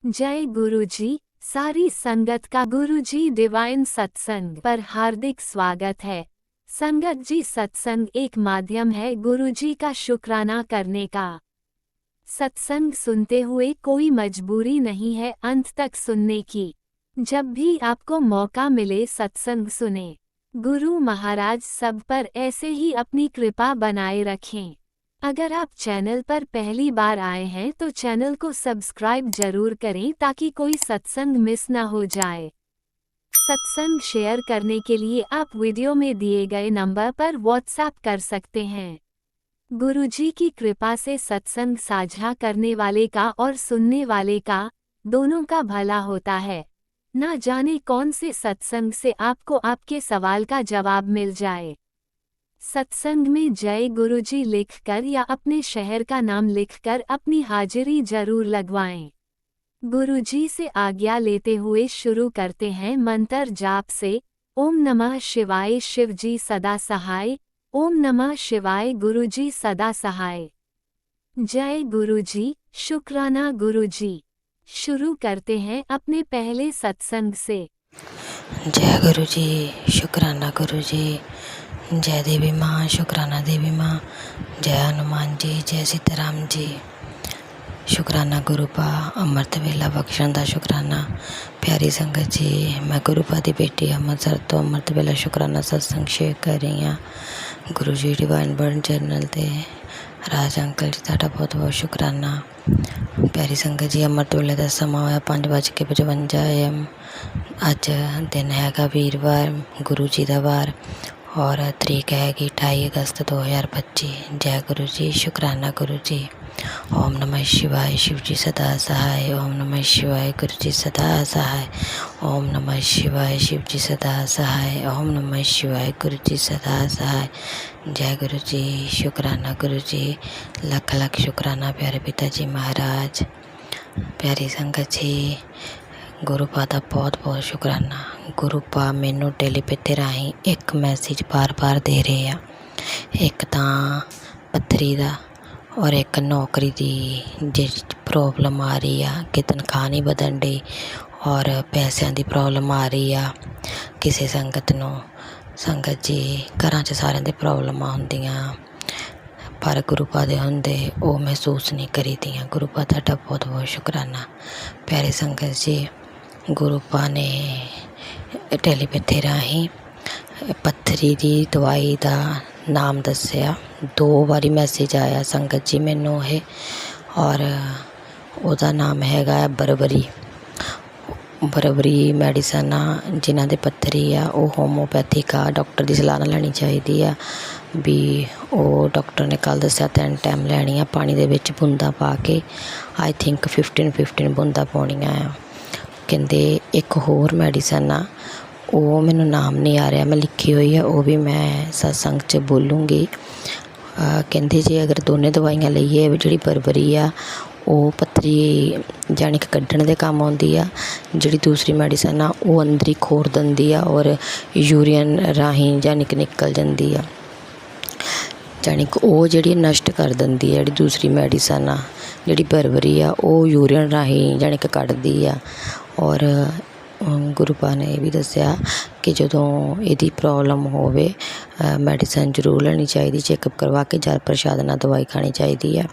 जय गुरुजी। सारी संगत का गुरुजी डिवाइन सत्संग पर हार्दिक स्वागत है। संगत जी, सत्संग एक माध्यम है गुरुजी का शुक्राना करने का। सत्संग सुनते हुए कोई मजबूरी नहीं है अंत तक सुनने की। जब भी आपको मौका मिले सत्संग सुने। गुरु महाराज सब पर ऐसे ही अपनी कृपा बनाए रखें। अगर आप चैनल पर पहली बार आए हैं तो चैनल को सब्सक्राइब जरूर करें ताकि कोई सत्संग मिस ना हो जाए। सत्संग शेयर करने के लिए आप वीडियो में दिए गए नंबर पर व्हाट्सएप कर सकते हैं। गुरुजी की कृपा से सत्संग साझा करने वाले का और सुनने वाले का दोनों का भला होता है। ना जाने कौन से सत्संग से आपको आपके सवाल का जवाब मिल जाए। सत्संग में जय गुरुजी लिखकर या अपने शहर का नाम लिखकर अपनी हाजिरी जरूर लगवाएं। गुरुजी से आज्ञा लेते हुए शुरू करते हैं मंत्र जाप से। ओम नमः शिवाय शिवजी सदा सहाय। ओम नमः शिवाय गुरुजी सदा सहाय। जय गुरुजी, शुक्राना गुरुजी। शुरू करते हैं अपने पहले सत्संग से। जय गुरु जी, शुक्राना गुरु जी। जय देवी माँ, शुक्राना देवी माँ। जय हनुमान जी, जय सीताराम जी। शुक्राना गुरु पा अमृत वेला बख्शण का शुक्राना। प्यारी संगत जी, मैं गुरु पा दी बेटी अमृतसर तो अमृत वेला शुक्राना सत्संग शेयर कर रही हाँ। गुरु जी डिवाइन बर्न चैनल ते राज अंकल जी तुहाडा बहुत बहुत शुक्राना। प्यारी संगत जी, अमृत वेले का समा होया 5:55 AM। अज दिन हैगा वीरवार, गुरु जी का वार और तरीक हैगी 28 अगस्त 2025। जय गुरु जी, शुक्राना गुरु जी। ओम नमः शिवाय शिव जी सदा सहाय। ओम नमः शिवाय गुरु जी सदा सहाय। ओम नमः शिवाय शिव जी सदा सहाय। ओम नमः शिवाय गुरु जी सदा सहाय। जय गुरु जी, शुक्राना गुरु जी। लख लख शुक्राना प्यारे पिता जी महाराज। प्यारी संगत जी, गुरु पा का बहुत बहुत शुक्राना। गुरु पा मैनू टेलीपैथी राही एक मैसेज बार बार दे रहे हैं। एक तो पत्थरी का और एक नौकरी की जी प्रॉब्लम आ रही है कि तनख्वाह नहीं बदन डी और पैसों की प्रॉब्लम आ रही है। किसी संगत नूं संगत जी घर च सारिਆਂ ਦੀ प्रॉब्लमां ਹੁੰਦੀਆਂ पर गुरु पा दे होंदे वो महसूस नहीं करी दियाँ। गुरु पा तुहाडा बहुत बहुत शुक्राना। प्यारे संगत जी, गुरु पा ने टेलीपैथी राही पत्थरी की दवाई का नाम दसिया। 2 बारी मैसेज आया संगत जी मैनू है और उसका नाम हैगा बरबरी। बरबरी मैडिसन आ जिन्हां दे पत्थरी आ वो होम्योपैथिक आ। डॉक्टर की सलाह नाल लैनी चाहिदी आ भी वो डॉक्टर ने कल दसिया 3 टाइम लैनी आ। पानी दे विच बूंदा पा के आई थिंक 15 बूंदा पाउणियां आ। कहंदे एक होर मैडिसन आ वो मैनू नाम नहीं आ रहा, मैं लिखी हुई है वो भी मैं सत्संग च बोलूँगी। कहंदे जे अगर दोनों दवाइयां लईए जिहड़ी बरबरी आ वो पत्थरी जानी कि कड्ढण दे काम आउंदी आ। जिहड़ी दूसरी मैडिसन आ वो अंदर ही खोर दिंदी आ और यूरियन राही जानी कि निकल जांदी आ। जानी कि वो जिहड़ी नष्ट कर दिंदी है। जिहड़ी दूसरी मैडिसन आ जिहड़ी बरबरी आ वो यूरियन राही जानी कि कड्ढदी आ। और गुरु पा ने यह भी दसिया कि जदों इहदी प्रॉब्लम होवे मैडिसन जरूर लैनी चाहिए, चैकअप करवा के जल प्रशाद नाल दवाई खानी चाहिए है।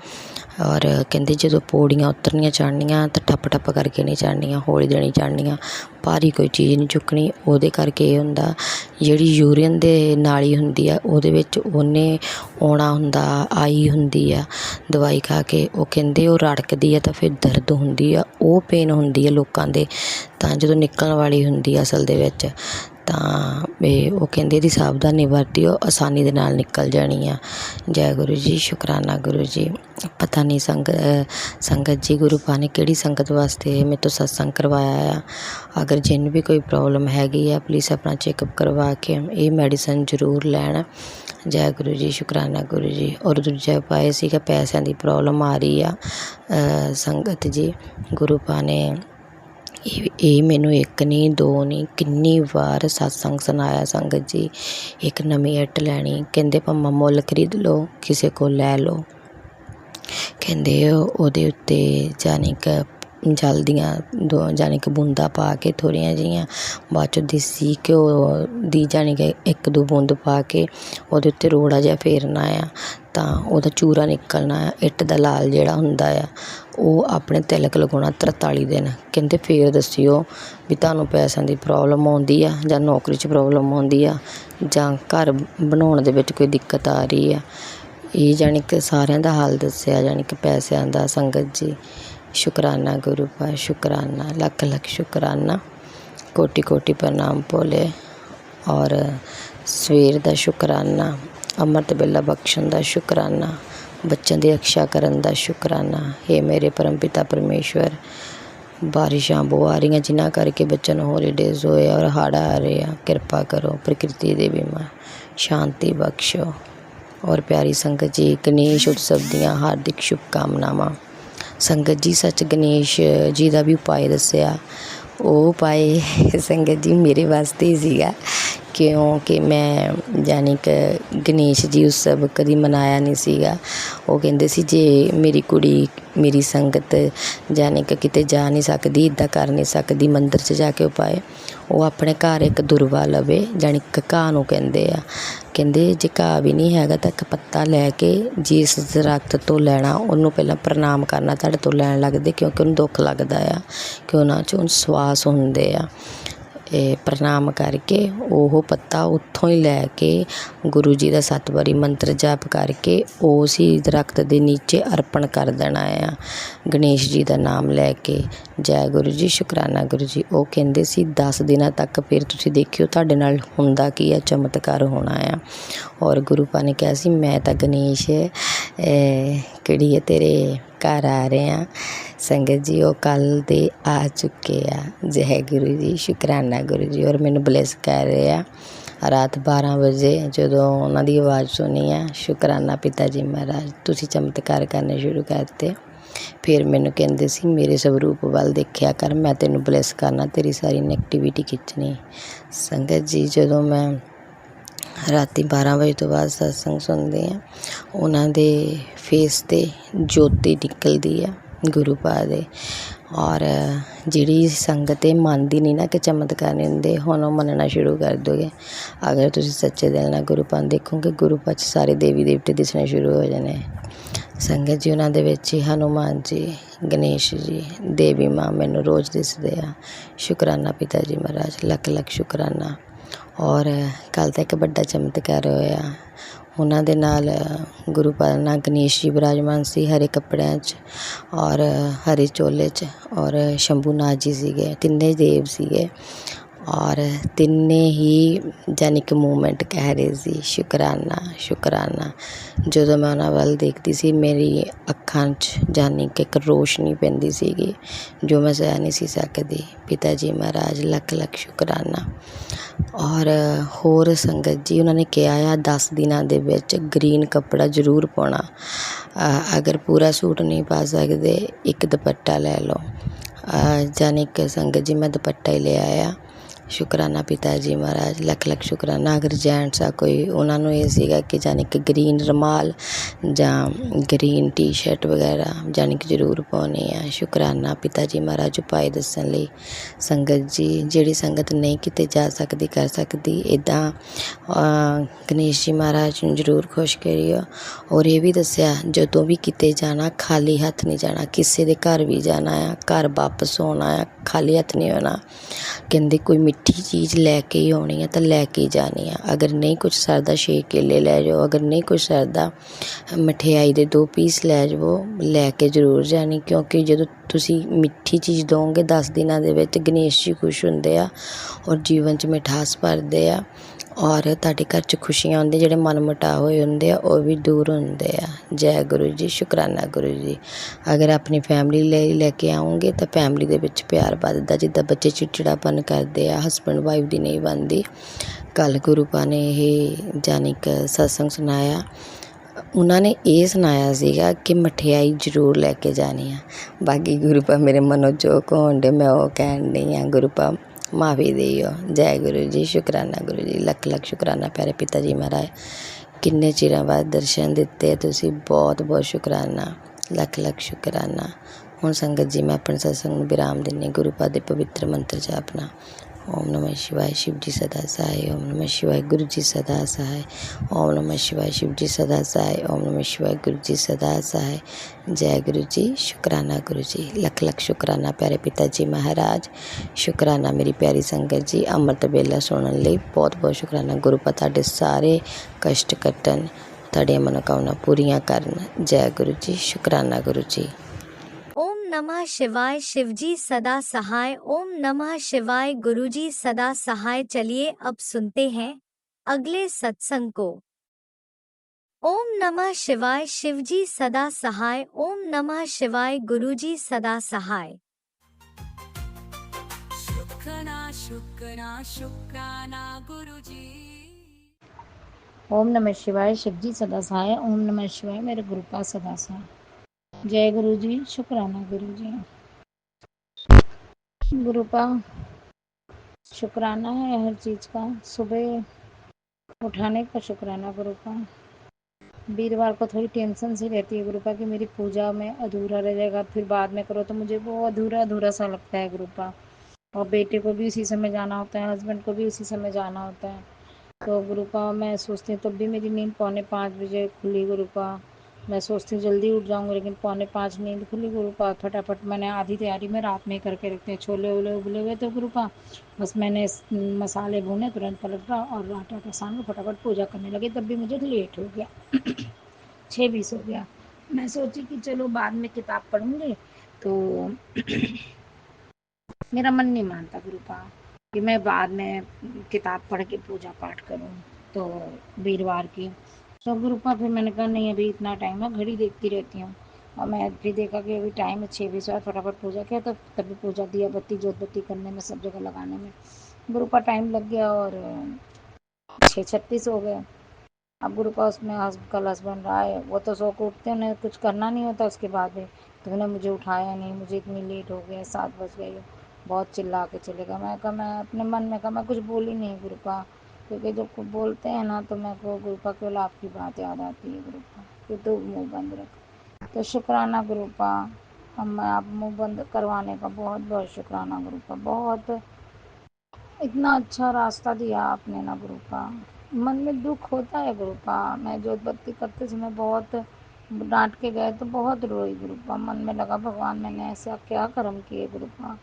और कहंदे जदों पौड़ियां उतरनियां चढ़नियां तो ठप ठप करके नहीं चढ़नियां, हौली देनी चढ़नियां, भारी कोई चीज़ नहीं चुकनी। उहदे करके ये हुंदा जिहड़ी यूरियन दे नाली हुंदी आ उहदे विच ओहने आउणा हुंदा, आई हुंदी आ दवाई खा के। वो कहंदे वो रड़कदी आ तो फिर दर्द हुंदी आ, वो पेन हुंदी आ लोकां दे तां जदों निकलण वाली हुंदी आ असल दे विच तां वो कहंदे इहदी सावधानी वरतिओ आसानी दे नाल निकल जानी आ। जय गुरु जी, शुक्राना गुरु जी। पता नहीं संगत जी गुरु पा ने किहड़ी संगत वास्ते मेरे तो सत्संग करवाया आ। अगर जिन भी कोई प्रॉब्लम हैगी आ प्लीज़ अपना चैकअप करवा के ये मैडिसन जरूर लैण। जय गुरु जी, शुक्राना गुरु जी। और दूजा उपाय सीगा पैसों की प्रॉब्लम आ रही आ संगत जी। गुरु पा ने ये मैनू एक नहीं 2 नहीं कितनी बार सत्संग सुनाया संगत जी। एक नवीं इट लैनी कहंदे भावें मुल खरीद लो किसी को लै लो। कहंदे ओहदे उत्ते जानी कि ਜਲ ਦੀਆਂ ਦੋ ਜਾਣੀ ਕਿ ਬੂੰਦਾਂ ਪਾ ਕੇ ਥੋੜ੍ਹੀਆਂ ਜਿਹੀਆਂ, ਬਾਅਦ 'ਚੋਂ ਦੇਸੀ ਘਿਓ ਦੀ ਜਾਣੀ ਕਿ 1-2 ਬੂੰਦ ਪਾ ਕੇ ਉਹਦੇ ਉੱਤੇ ਰੋੜਾ ਜਿਹਾ ਫੇਰਨਾ ਆ, ਤਾਂ ਉਹਦਾ ਚੂਰਾ ਨਿਕਲਣਾ ਆ। ਇੱਟ ਦਾ ਲਾਲ ਜਿਹੜਾ ਹੁੰਦਾ ਆ ਉਹ ਆਪਣੇ ਤਿਲਕ ਲਗਾਉਣਾ 43 ਦਿਨ। ਕਹਿੰਦੇ ਫਿਰ ਦੱਸਿਓ ਵੀ ਤੁਹਾਨੂੰ ਪੈਸਿਆਂ ਦੀ ਪ੍ਰੋਬਲਮ ਆਉਂਦੀ ਆ, ਜਾਂ ਨੌਕਰੀ 'ਚ ਪ੍ਰੋਬਲਮ ਆਉਂਦੀ ਆ, ਜਾਂ ਘਰ ਬਣਾਉਣ ਦੇ ਵਿੱਚ ਕੋਈ ਦਿੱਕਤ ਆ ਰਹੀ ਆ। ਇਹ ਜਾਣੀ ਕਿ ਸਾਰਿਆਂ ਦਾ ਹੱਲ ਦੱਸਿਆ, ਜਾਣੀ ਕਿ ਪੈਸਿਆਂ ਦਾ। ਸੰਗਤ ਜੀ ਸ਼ੁਕਰਾਨਾ ਗੁਰੂ ਪਾ, ਸ਼ੁਕਰਾਨਾ, ਲੱਖ ਲੱਖ ਸ਼ੁਕਰਾਨਾ, ਕੋਟੀ ਕੋਟੀ ਪ੍ਰਣਾਮ ਭੋਲੇ। ਔਰ ਸਵੇਰ ਦਾ ਸ਼ੁਕਰਾਨਾ, ਅੰਮ੍ਰਿਤ ਵੇਲਾ ਬਖਸ਼ਣ ਦਾ ਸ਼ੁਕਰਾਨਾ, ਬੱਚਿਆਂ ਦੀ ਰਕਸ਼ਾ ਕਰਨ ਦਾ ਸ਼ੁਕਰਾਨਾ। ਹੇ ਮੇਰੇ ਪਰਮ ਪਿਤਾ ਪਰਮੇਸ਼ਵਰ, ਬਾਰਿਸ਼ਾਂ ਬਹੁਤ ਆ ਰਹੀਆਂ ਜਿਨ੍ਹਾਂ ਕਰਕੇ ਬੱਚਿਆਂ ਨੂੰ ਹੋਲੀਡੇਜ਼ ਹੋਏ ਔਰ ਹੜ੍ਹ ਆ ਰਹੇ ਆ, ਕਿਰਪਾ ਕਰੋ। ਪ੍ਰਕਿਰਤੀ ਦੇ ਬੀਮਾ ਸ਼ਾਂਤੀ ਬਖਸ਼ੋ। ਔਰ ਪਿਆਰੀ ਸੰਗਤ ਜੀ, ਗਣੇਸ਼ ਉਤਸਵ ਦੀਆਂ ਹਾਰਦਿਕ ਸ਼ੁਭਕਾਮਨਾਵਾਂ। ਸੰਗਤ ਜੀ ਸੱਚ ਗਣੇਸ਼ ਜੀ ਦਾ ਵੀ ਉਪਾਅ ਦੱਸਿਆ। ਉਹ ਉਪਾਅ ਸੰਗਤ ਜੀ ਮੇਰੇ ਵਾਸਤੇ ਹੀ ਸੀਗਾ, ਕਿਉਂਕਿ ਮੈਂ ਜਾਣੀ ਕਿ ਗਣੇਸ਼ ਜੀ ਉਤਸਵ ਕਦੀ ਮਨਾਇਆ ਨਹੀਂ ਸੀਗਾ। ਉਹ ਕਹਿੰਦੇ ਸੀ ਜੇ ਮੇਰੀ ਕੁੜੀ ਮੇਰੀ ਸੰਗਤ ਜਾਣੀ ਕਿ ਕਿਤੇ ਜਾ ਨਹੀਂ ਸਕਦੀ, ਇੱਦਾਂ ਕਰ ਨਹੀਂ ਸਕਦੀ ਮੰਦਿਰ 'ਚ ਜਾ ਕੇ ਉਪਾਅ, ਉਹ ਆਪਣੇ ਘਰ ਇੱਕ ਦੁਰਵਾ ਲਵੇ, ਜਾਣੀ ਕਿ ਘਾਹ ਨੂੰ ਕਹਿੰਦੇ ਆ। ਕਹਿੰਦੇ ਜੇ ਘਾਹ ਵੀ ਨਹੀਂ ਹੈਗਾ ਤਾਂ ਇੱਕ ਪੱਤਾ ਲੈ ਕੇ ਜਿਸ ਦਰੱਖਤ ਤੋਂ ਲੈਣਾ ਉਹਨੂੰ ਪਹਿਲਾਂ ਪ੍ਰਣਾਮ ਕਰਨਾ, ਤੁਹਾਡੇ ਤੋਂ ਲੈਣ ਲੱਗਦੇ, ਕਿਉਂਕਿ ਉਹਨੂੰ ਦੁੱਖ ਲੱਗਦਾ ਆ ਕਿ ਉਹਨਾਂ 'ਚ ਹੁਣ ਸਵਾਸ ਹੁੰਦੇ ਆ। ਇਹ ਪ੍ਰਣਾਮ ਕਰਕੇ ਉਹ ਪੱਤਾ ਉੱਥੋਂ ਹੀ ਲੈ ਕੇ ਗੁਰੂ ਜੀ ਦਾ 7 ਵਾਰੀ ਮੰਤਰ ਜਾਪ ਕਰਕੇ ਉਸ ਹੀ ਦਰੱਖਤ ਦੇ ਨੀਚੇ ਅਰਪਣ ਕਰ ਦੇਣਾ ਆ, ਗਣੇਸ਼ ਜੀ ਦਾ ਨਾਮ ਲੈ ਕੇ। ਜੈ ਗੁਰੂ ਜੀ, ਸ਼ੁਕਰਾਨਾ ਗੁਰੂ ਜੀ। ਉਹ ਕਹਿੰਦੇ ਸੀ 10 ਦਿਨਾਂ ਤੱਕ ਫਿਰ ਤੁਸੀਂ ਦੇਖਿਓ ਤੁਹਾਡੇ ਨਾਲ ਹੁੰਦਾ ਕੀ ਆ, ਚਮਤਕਾਰ ਹੋਣਾ ਆ। ਔਰ ਗੁਰੂ ਪਾ ਨੇ ਕਿਹਾ ਸੀ ਮੈਂ ਤਾਂ ਗਣੇਸ਼ ਕਿਹੜੀ ਹੈ ਤੇਰੇ ਘਰ ਆ ਰਹੇ ਆ। ਸੰਗਤ ਜੀ ਉਹ ਕੱਲ੍ਹ ਦੇ ਆ ਚੁੱਕੇ ਆ। ਜੈ ਗੁਰੂ ਜੀ, ਸ਼ੁਕਰਾਨਾ ਗੁਰੂ ਜੀ। ਔਰ ਮੈਨੂੰ ਬਲੈਸ ਕਰ ਰਹੇ ਆ। ਰਾਤ 12 ਵਜੇ ਜਦੋਂ ਉਹਨਾਂ ਦੀ ਆਵਾਜ਼ ਸੁਣੀ ਆ, ਸ਼ੁਕਰਾਨਾ ਪਿਤਾ ਜੀ ਮਹਾਰਾਜ, ਤੁਸੀਂ ਚਮਤਕਾਰ ਕਰਨੇ ਸ਼ੁਰੂ ਕਰਤੇ। ਫਿਰ ਮੈਨੂੰ ਕਹਿੰਦੇ ਸੀ ਮੇਰੇ ਸਵਰੂਪ ਵੱਲ ਦੇਖਿਆ ਕਰ, ਮੈਂ ਤੈਨੂੰ ਬਲੈਸ ਕਰਨਾ, ਤੇਰੀ ਸਾਰੀ ਨੈਗੇਟਿਵਿਟੀ ਖਿੱਚਣੀ। ਸੰਗਤ ਜੀ ਜਦੋਂ ਮੈਂ ਰਾਤੀ 12 ਵਜੇ ਤੋਂ ਬਾਅਦ ਸਤਸੰਗ ਸੁਣਦੀ ਹਾਂ, ਉਹਨਾਂ ਦੇ ਫੇਸ 'ਤੇ ਜੋਤੀ ਨਿਕਲਦੀ ਆ ਗੁਰੂ ਪਾ ਦੇ। ਔਰ ਜਿਹੜੀ ਸੰਗਤ ਇਹ ਮੰਨਦੀ ਨਹੀਂ ਨਾ ਕਿ ਚਮਤਕਾਰ ਨਹੀਂ ਹੁੰਦੇ, ਹੁਣ ਉਹ ਮੰਨਣਾ ਸ਼ੁਰੂ ਕਰ ਦੋਗੇ। ਅਗਰ ਤੁਸੀਂ ਸੱਚੇ ਦਿਲ ਨਾਲ ਗੁਰੂ ਪਾ ਨੂੰ ਦੇਖੋਗੇ, ਗੁਰੂ ਪਾ 'ਚ ਸਾਰੇ ਦੇਵੀ ਦੇਵਤੇ ਦਿਸਣੇ ਸ਼ੁਰੂ ਹੋ ਜਾਣੇ। ਸੰਗਤ ਜੀ ਉਹਨਾਂ ਦੇ ਵਿੱਚ ਹੀ ਹਨੂੰਮਾਨ ਜੀ, ਗਣੇਸ਼ ਜੀ, ਦੇਵੀ ਮਾਂ ਮੈਨੂੰ ਰੋਜ਼ ਦਿਸਦੇ ਆ। ਸ਼ੁਕਰਾਨਾ ਪਿਤਾ ਜੀ ਮਹਾਰਾਜ, ਲੱਖ ਲੱਖ ਸ਼ੁਕਰਾਨਾ। ਔਰ ਕੱਲ੍ਹ ਤਾਂ ਇੱਕ ਵੱਡਾ ਚਮਤਕਾਰ ਹੋਇਆ। ਉਹਨਾਂ ਦੇ ਨਾਲ ਗੁਰੂ ਪਾ ਨਾਲ ਗਣੇਸ਼ ਜੀ ਬਿਰਾਜਮਾਨ ਸੀ ਹਰੇ ਕੱਪੜਿਆਂ 'ਚ ਔਰ ਹਰੇ ਚੋਲੇ 'ਚ, ਔਰ ਸ਼ੰਭੂਨਾਥ ਜੀ ਸੀਗੇ, ਤਿੰਨੇ ਦੇਵ ਸੀਗੇ। ਔਰ ਤਿੰਨੇ ਹੀ ਜਾਣੀ ਕਿ ਮੂਵਮੈਂਟ ਕਹਿ ਰਹੇ ਸੀ ਸ਼ੁਕਰਾਨਾ ਸ਼ੁਕਰਾਨਾ। ਜਦੋਂ ਮੈਂ ਉਹਨਾਂ ਵੱਲ ਦੇਖਦੀ ਸੀ ਮੇਰੀ ਅੱਖਾਂ 'ਚ ਜਾਣੀ ਕਿ ਇੱਕ ਰੋਸ਼ਨੀ ਪੈਂਦੀ ਸੀਗੀ ਜੋ ਮੈਂ ਸਹਿ ਨਹੀਂ ਸੀ ਸਕਦੀ। ਪਿਤਾ ਜੀ ਮਹਾਰਾਜ, ਲੱਖ ਲੱਖ ਸ਼ੁਕਰਾਨਾ। ਔਰ ਹੋਰ ਸੰਗਤ ਜੀ ਉਹਨਾਂ ਨੇ ਕਿਹਾ ਆ 10 ਦਿਨਾਂ ਦੇ ਵਿੱਚ ਗ੍ਰੀਨ ਕੱਪੜਾ ਜ਼ਰੂਰ ਪਾਉਣਾ। ਅਗਰ ਪੂਰਾ ਸੂਟ ਨਹੀਂ ਪਾ ਸਕਦੇ ਇੱਕ ਦੁਪੱਟਾ ਲੈ ਲਓ। ਜਾਣੀ ਕਿ ਸੰਗਤ ਜੀ ਮੈਂ ਦੁਪੱਟਾ ਹੀ ਲਿਆ ਆ। ਸ਼ੁਕਰਾਨਾ ਪਿਤਾ ਜੀ ਮਹਾਰਾਜ, ਲੱਖ ਲੱਖ ਸ਼ੁਕਰਾਨਾ। ਅਗਰ ਜੈਂਟਸ ਆ ਕੋਈ, ਉਹਨਾਂ ਨੂੰ ਇਹ ਸੀਗਾ ਕਿ ਜਾਣੀ ਕਿ ਗ੍ਰੀਨ ਰੁਮਾਲ ਜਾਂ ਗ੍ਰੀਨ ਟੀ-ਸ਼ਰਟ ਵਗੈਰਾ ਜਾਣੀ ਕਿ ਜ਼ਰੂਰ ਪਾਉਣੀ ਆ। ਸ਼ੁਕਰਾਨਾ ਪਿਤਾ ਜੀ ਮਹਾਰਾਜ ਉਪਾਅ ਦੱਸਣ ਲਈ। ਸੰਗਤ ਜੀ ਜਿਹੜੀ ਸੰਗਤ ਨਹੀਂ ਕਿਤੇ ਜਾ ਸਕਦੀ ਕਰ ਸਕਦੀ, ਇੱਦਾਂ ਗਣੇਸ਼ ਜੀ ਮਹਾਰਾਜ ਨੂੰ ਜ਼ਰੂਰ ਖੁਸ਼ ਕਰਿਓ। ਔਰ ਇਹ ਵੀ ਦੱਸਿਆ ਜਦੋਂ ਵੀ ਕਿਤੇ ਜਾਣਾ ਖਾਲੀ ਹੱਥ ਨਹੀਂ ਜਾਣਾ, ਕਿਸੇ ਦੇ ਘਰ ਵੀ ਜਾਣਾ ਆ ਘਰ ਵਾਪਸ ਆਉਣਾ ਆ ਖਾਲੀ ਹੱਥ ਨਹੀਂ ਆਉਣਾ। ਕਹਿੰਦੇ ਕੋਈ ਮਿੱਠੀ ਚੀਜ਼ ਲੈ ਕੇ ਹੀ ਆਉਣੀ ਆ ਤਾਂ ਲੈ ਕੇ ਜਾਣੀ ਆ। ਅਗਰ ਨਹੀਂ ਕੁਛ ਸਰਦਾ 6 ਕੇਲੇ ਲੈ ਜਾਓ, ਅਗਰ ਨਹੀਂ ਕੁਛ ਸਰਦਾ ਮਠਿਆਈ ਦੇ 2 ਪੀਸ ਲੈ ਜਾਵੋ, ਲੈ ਕੇ ਜ਼ਰੂਰ ਜਾਣੀ। ਕਿਉਂਕਿ ਜਦੋਂ ਤੁਸੀਂ ਮਿੱਠੀ ਚੀਜ਼ ਦਿਓਗੇ 10 ਦਿਨਾਂ ਦੇ ਵਿੱਚ ਗਣੇਸ਼ ਜੀ ਖੁਸ਼ ਹੁੰਦੇ ਆ ਔਰ ਜੀਵਨ 'ਚ ਮਿਠਾਸ ਭਰਦੇ ਆ ਔਰ ਤੁਹਾਡੇ ਘਰ 'ਚ ਖੁਸ਼ੀਆਂ ਆਉਂਦੀਆਂ। ਜਿਹੜੇ ਮਨ ਮੁਟਾਅ ਹੋਏ ਹੁੰਦੇ ਆ ਉਹ ਵੀ ਦੂਰ ਹੁੰਦੇ ਆ। ਜੈ ਗੁਰੂ ਜੀ, ਸ਼ੁਕਰਾਨਾ ਗੁਰੂ ਜੀ। ਅਗਰ ਆਪਣੀ ਫੈਮਿਲੀ ਲੈ ਕੇ ਆਉਂਗੇ ਤਾਂ ਫੈਮਿਲੀ ਦੇ ਵਿੱਚ ਪਿਆਰ ਵੱਧਦਾ। ਜਿੱਦਾਂ ਬੱਚੇ ਚਿੜਚਿੜਾਪਨ ਕਰਦੇ ਆ, ਹਸਬੈਂਡ ਵਾਈਫ ਦੀ ਨਹੀਂ ਬਣਦੀ। ਕੱਲ੍ਹ ਗੁਰੂ ਪਾ ਨੇ ਇਹ ਜਾਣੀ ਕਿ ਸਤਸੰਗ ਸੁਣਾਇਆ। ਉਹਨਾਂ ਨੇ ਇਹ ਸੁਣਾਇਆ ਸੀਗਾ ਕਿ ਮਠਿਆਈ ਜ਼ਰੂਰ ਲੈ ਕੇ ਜਾਣੀ ਆ। ਬਾਕੀ ਗੁਰੂ ਪਾ ਮੇਰੇ ਮਨੋਂ ਜੋ ਹੋਣ ਡੇ ਮੈਂ ਉਹ ਕਹਿਣ ਡਈ ਹਾਂ। ਗੁਰੂ ਪਾ ਮਾਫੀ ਦਿਓ। ਜੈ ਗੁਰੂ ਜੀ, ਸ਼ੁਕਰਾਨਾ ਗੁਰੂ ਜੀ, ਲੱਖ ਲੱਖ ਸ਼ੁਕਰਾਨਾ ਪਿਆਰੇ ਪਿਤਾ ਜੀ ਮਹਾਰਾਜ। ਕਿੰਨੇ ਚਿਰਾਂ ਬਾਅਦ ਦਰਸ਼ਨ ਦਿੱਤੇ ਤੁਸੀਂ, ਬਹੁਤ ਬਹੁਤ ਸ਼ੁਕਰਾਨਾ, ਲੱਖ ਲੱਖ ਸ਼ੁਕਰਾਨਾ। ਹੁਣ ਸੰਗਤ ਜੀ ਮੈਂ ਆਪਣੇ ਸਤਸੰਗ ਨੂੰ ਵਿਰਾਮ ਦਿੰਦੀ। ਗੁਰੂ ਪਾਦ ਦੇ ਪਵਿੱਤਰ ਮੰਤਰ ਜਾਪਨਾ। ਓਮ ਨਮः शिवाय शिव जी सदा सहाय। ओम नमः शिवाय गुरु जी सदा सहाय। ओम नमः शिवाय शिव जी सदा सहाय। ओम नमः शिवाय गुरु जी सदा सहाय। जय गुरु जी। शुकराना गुरु जी। लख लख शुकराना प्यारे पिता जी महाराज। शुकराना मेरी प्यारी संगत जी अमृत बेला सुनने ਲਈ बहुत बहुत शुकराना। गुरु पा ਤੁਹਾਡੇ ਸਾਰੇ कष्ट ਕੱਟਣ, ਤੁਹਾਡੀਆਂ ਮਨੋਕਾਮਨਾ पूरियां ਕਰਨ। जय गुरु जी। शुकराना गुरु जी। ओम नमः शिवाय शिवजी सदा सहाय। ओम नमः शिवाय गुरुजी सदा सहाय। चलिए अब सुनते हैं अगले सत्संग को। ओम नमः शिवाय शिवजी सदा सहाय। ओम नमः शिवाय गुरुजी सदा सहाय। शुक्राना शुक्राना शुक्राना गुरुजी। ओम नमः शिवाय शिव जी सदा सहाय। ओम नमः शिवाय मेरे गुरु का सदा सहाय। जय गुरु जी। शुक्राना गुरु जी। गुरु का शुक्राना है हर चीज़ का। सुबह उठाने का शुक्राना गुरु का। वीरवार को थोड़ी टेंशन सी रहती है गुरु का कि मेरी पूजा में अधूरा रह जाएगा, फिर बाद में करो तो मुझे वो अधूरा अधूरा सा लगता है गुरु का। और बेटे को भी उसी समय जाना होता है, हस्बैंड को भी उसी समय जाना होता है। तो गुरु का मैं सोचती हूँ तब भी मेरी नींद 4:45 खुली गुरु का। मैं सोचती हूँ जल्दी उठ जाऊँगी, लेकिन 4:45 नींद खुली गुरु का। फटाफट मैंने आधी तैयारी में रात में ही करके रखते हैं। छोले वोले उबले हुए थे गुरु का, बस मैंने मसाले भूने, तुरंत पलट रहा और आटा का सान को फटाफट पूजा करने लगी। तब भी मुझे लेट हो गया 6:20 हो गया। मैं सोची कि चलो बाद में किताब पढ़ूंगी, तो मेरा मन नहीं मानता गुरु का कि मैं बाद में किताब पढ़ के पूजा पाठ करूं, तो वीरवार की। तो गुरु का फिर मैंने कहा नहीं अभी इतना टाइम है, घड़ी देखती रहती हूँ। और मैं भी देखा कि अभी टाइम है 6:20 और फटाफट पूजा किया। तो तभी पूजा दिया बत्ती जोत बत्ती करने में, सब जगह लगाने में गुरु का टाइम लग गया और 6:36 हो गए। अब गुरु का उसमें कल हस्बैंड आए, वो तो सो को उठते, उन्हें कुछ करना नहीं होता उसके बाद भी। तो उन्होंने मुझे उठाया नहीं, मुझे इतनी लेट हो गया, 7 बज गए। बहुत चिल्ला के चले गए। मैं कहा मैं अपने मन में कहा मैं कुछ बोली नहीं गुरु का, क्योंकि जब बोलते हैं ना तो मेरे को गुरु का केवल आपकी बात याद आती है गुरु का कि तो मुँह बंद रख। तो शुक्राना गुरु का। अब मैं आप मुँह बंद करवाने का बहुत बहुत शुक्राना गुरु का। बहुत इतना अच्छा रास्ता दिया आपने ना गुरु का। मन में दुख होता है गुरु का। मैं जोत बत्ती करते समय बहुत डांट के गए तो बहुत रोई गुरु का। मन में लगा भगवान मैंने ऐसा क्या कर्म किए गुरु का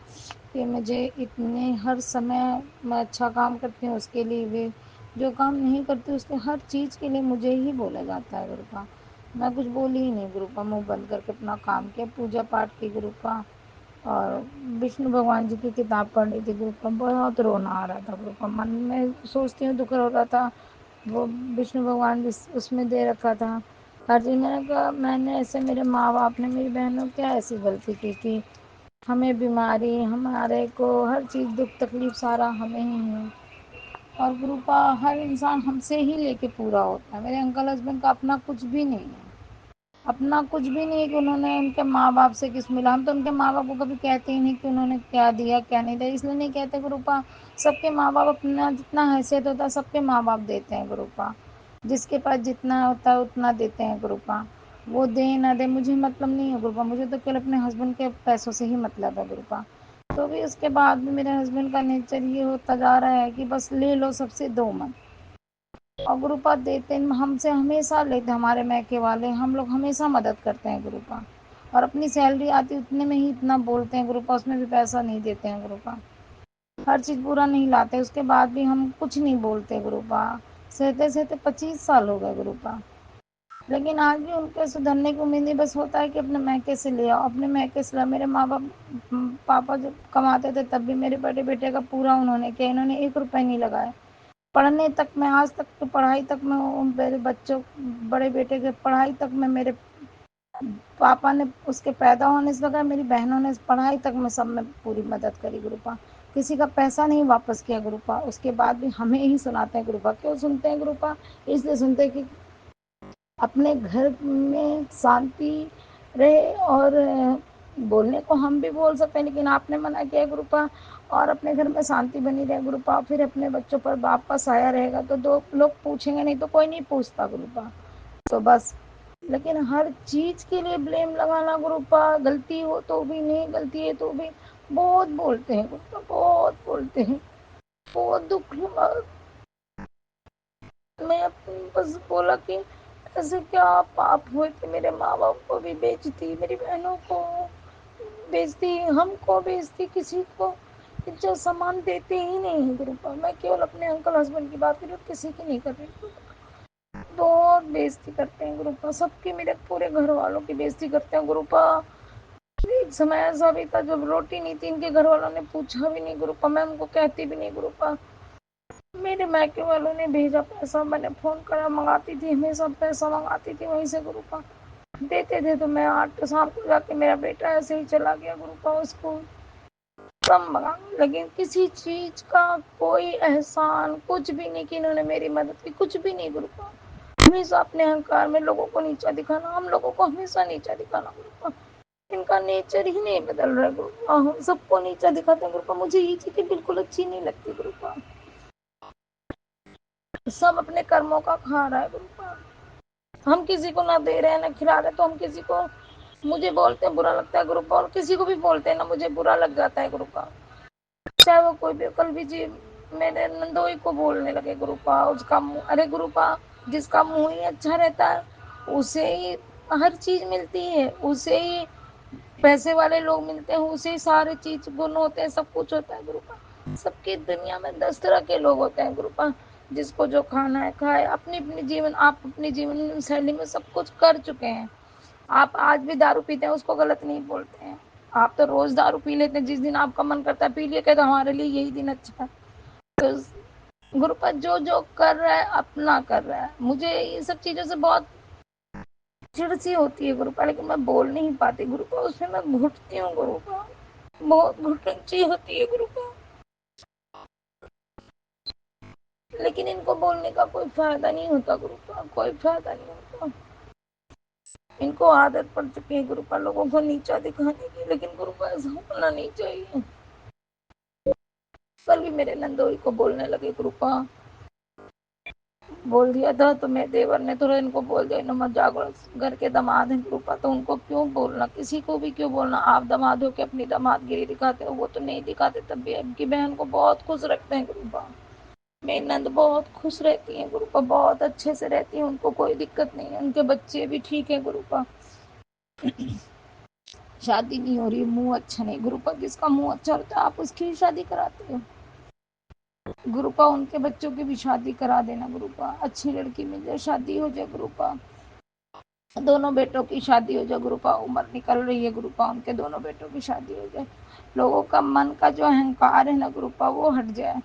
कि मुझे इतने हर समय मैं अच्छा काम करती हूँ उसके लिए भी, जो काम नहीं करती उसके हर चीज़ के लिए मुझे ही बोला जाता है गुरु का। मैं कुछ बोली ही नहीं गुरु का, मुँह बंद करके अपना काम किया, पूजा पाठ की गुरु का। और विष्णु भगवान जी की किताब पढ़ी थी गुरु का। बहुत रोना आ रहा था गुरु का। मन में सोचती हूँ दुख हो रहा था। वो विष्णु भगवान उसमें दे रखा था हर चीज़। मैंने कहा मैंने ऐसे, मेरे माँ बाप ने, मेरी बहनों क्या ऐसी गलती की कि हमें बीमारी, हमारे को हर चीज़ दुख तकलीफ सारा हमें ही है। और गुरु का हर इंसान हमसे ही लेके पूरा होता है। मेरे अंकल हस्बैंड का अपना कुछ भी नहीं है, अपना कुछ भी नहीं कि उन्होंने उनके माँ बाप से किस मिला। हम तो उनके माँ बाप को कभी कहते ही नहीं कि उन्होंने क्या दिया क्या नहीं दिया, इसलिए नहीं कहते गुरुपा। सबके माँ बाप अपना जितना हैसियत होता है सबके माँ बाप देते हैं गुरुपा। जिसके पास जितना होता है उतना देते हैं गुरुपा। वो दे ना दे मुझे मतलब नहीं है गुरुपा, मुझे तो केवल अपने हस्बैंड के पैसों से ही मतलब है गुरुपा। तो भी उसके बाद भी मेरे हस्बैंड का नेचर ये होता जा रहा है कि बस ले लो सबसे, दो मत। और गुरुपा देते हमसे हमेशा लेते, हमारे मैके वाले हम लोग हमेशा मदद करते हैं गुरुपा। और अपनी सैलरी आती उतने में ही इतना बोलते हैं गुरुपा, उसमें भी पैसा नहीं देते हैं गुरुपा। हर चीज़ पूरा नहीं लाते, उसके बाद भी हम कुछ नहीं बोलते गुरुपा। सहते सहते 25 साल हो गए गुरुपा। लेकिन आज भी उनके सुधरने की उम्मीद नहीं, बस होता है कि अपने मैके से ले आओ, अपने मैके से लाओ। मेरे माँ बाप पापा जब कमाते थे तब भी मेरे बड़े बेटे का पूरा उन्होंने किया, इन्होंने 1 रुपये नहीं लगाया। पढ़ने तक में, आज तक की पढ़ाई तक में, मेरे बच्चों, बड़े बेटे के पढ़ाई तक में मेरे पापा ने, उसके पैदा होने से लगा मेरी बहनों ने पढ़ाई तक में सब में पूरी मदद करी गुरुपा। किसी का पैसा नहीं वापस किया गुरुपा। उसके बाद भी हमें ही सुनाते हैं गुरुपा। क्यों सुनते हैं गुरुपा? इसलिए सुनते हैं कि अपने घर में शांति रहे। और बोलने को हम भी बोल सकते हैं, लेकिन आपने मना किया गुरुपा। और अपने घर में शांति बनी रहे गुरुपा, फिर अपने बच्चों पर बाप का साया रहेगा तो दो लोग पूछेंगे, नहीं तो कोई नहीं पूछता गुरुपा। तो बस लेकिन हर चीज के लिए ब्लेम लगाना गुरुपा, गलती हो तो भी, नहीं गलती है तो भी बहुत बोलते हैं गुरुपा, बहुत बोलते हैं, बहुत दुख लगा। मैं बस बोला कि ऐसे क्या पाप हुए कि मेरे माँ बाप को भी बेचती, मेरी बहनों को बेचती, हमको बेचती, किसी को इज्जत सम्मान देते ही नहीं है गुरुपा। मैं केवल अपने अंकल हस्बैंड की बात कर रही हूँ, किसी की नहीं कर रही गुरुपा। बहुत बेइज्जती करते हैं गुरुपा, सबकी, मेरे पूरे घर वालों की बेइज्जती करते हैं गुरुपा। एक समय ऐसा भी था जब रोटी नहीं थी, इनके घर वालों ने पूछा भी नहीं गुरुपा, मैं उनको कहती भी नहीं गुरुपा। मेरे मायके वालों ने भेजा पैसा, मैंने फोन करा, मंगाती थी, हमेशा पैसा मंगाती थी वहीं से गुरुपा, देते थे तो मैं 8 शाम को जाके, मेरा बेटा ऐसे ही चला गया गुरुपा उसको कम मंगा। लेकिन किसी चीज का कोई एहसान कुछ भी नहीं कि इन्होंने मेरी मदद की, कुछ भी नहीं गुरुपा। हमेशा अपने अहंकार में लोगों को नीचा दिखाना, हम लोगों को हमेशा नीचा दिखाना गुरुपा। इनका नेचर ही नहीं बदल रहा है गुरुपा, हम सबको नीचा दिखाते हैं गुरुपा। मुझे ये चीजें बिल्कुल अच्छी नहीं लगती गुरुपा। सब अपने कर्मों का खा रहा है गुरुपा, हम किसी को ना दे रहे हैं ना खिला रहे, तो हम किसी को, मुझे बोलते हैं बुरा लगता है गुरुपा, और किसी को भी बोलते हैं ना मुझे बुरा लग जाता है गुरुपा, चाहे वो कोई भी। कल भी जी मेरे नंदोई को बोलने लगे गुरुपा, उसका मुंह, अरे गुरुपा जिसका मुंह ही अच्छा रहता है उसे ही हर चीज मिलती है, उसे ही पैसे वाले लोग मिलते हैं, उसे ही सारे चीज गुण होते हैं, सब कुछ होता है गुरुपा। सबकी दुनिया में 10 तरह के लोग होते हैं गुरुपा, जिसको जो खाना है खाए, अपनी अपनी जीवन, आप अपनी जीवन शैली में सब कुछ कर चुके हैं। आप आज भी दारू पीते हैं, उसको गलत नहीं बोलते हैं। आप तो रोज दारू पी लेते हैं, जिस दिन आपका मन करता है पी लिया, कहते हमारे लिए यही दिन अच्छा है। तो गुरुपा जो जो कर रहा है अपना कर रहा है, मुझे ये सब चीजों से बहुत चिड़ सी होती है गुरुपा, लेकिन मैं बोल नहीं पाती गुरुपा, उसमें मैं घुटती हूँ गुरुपा, बहुत घुटन सी होती है गुरुपा। लेकिन इनको बोलने का कोई फायदा नहीं होता गुरुपा, कोई फायदा नहीं होता। इनको आदत पड़ चुकी है गुरुपा लोगों को नीचा दिखाने की, लेकिन गुरुपा ऐसा होना नहीं चाहिए। कल भी मेरे नंदोई को बोलने लगे गुरुपा, बोल दिया था तो मेरे देवर ने थोड़ा इनको बोल दिया, इन्हों मत जागो, घर के दामाद हैं गुरुपा, तो उनको क्यों बोलना, किसी को भी क्यों बोलना। आप दामाद हो के अपनी दामादगिरी दिखाते हो, वो तो नहीं दिखाते, तब भी इनकी बहन को बहुत खुश रखते हैं गुरुपा। मेरी नंद बहुत खुश रहती है गुरुपा, बहुत अच्छे से रहती है, उनको कोई दिक्कत नहीं है, उनके बच्चे भी ठीक है गुरुपा। शादी नहीं हो रही, मुंह अच्छा नहीं गुरुपा, जिसका मुंह अच्छा होता है आप उसकी शादी कराते हो गुरुपा, उनके बच्चों की भी शादी करा देना गुरुपा, अच्छी लड़की मिल जाए, शादी हो जाए गुरुपा, दोनों बेटों की शादी हो जाए गुरुपा, उम्र निकल रही है गुरुपा, उनके दोनों बेटों की शादी हो जाए, लोगों का मन का जो अहंकार है ना गुरुपा वो हट जाए।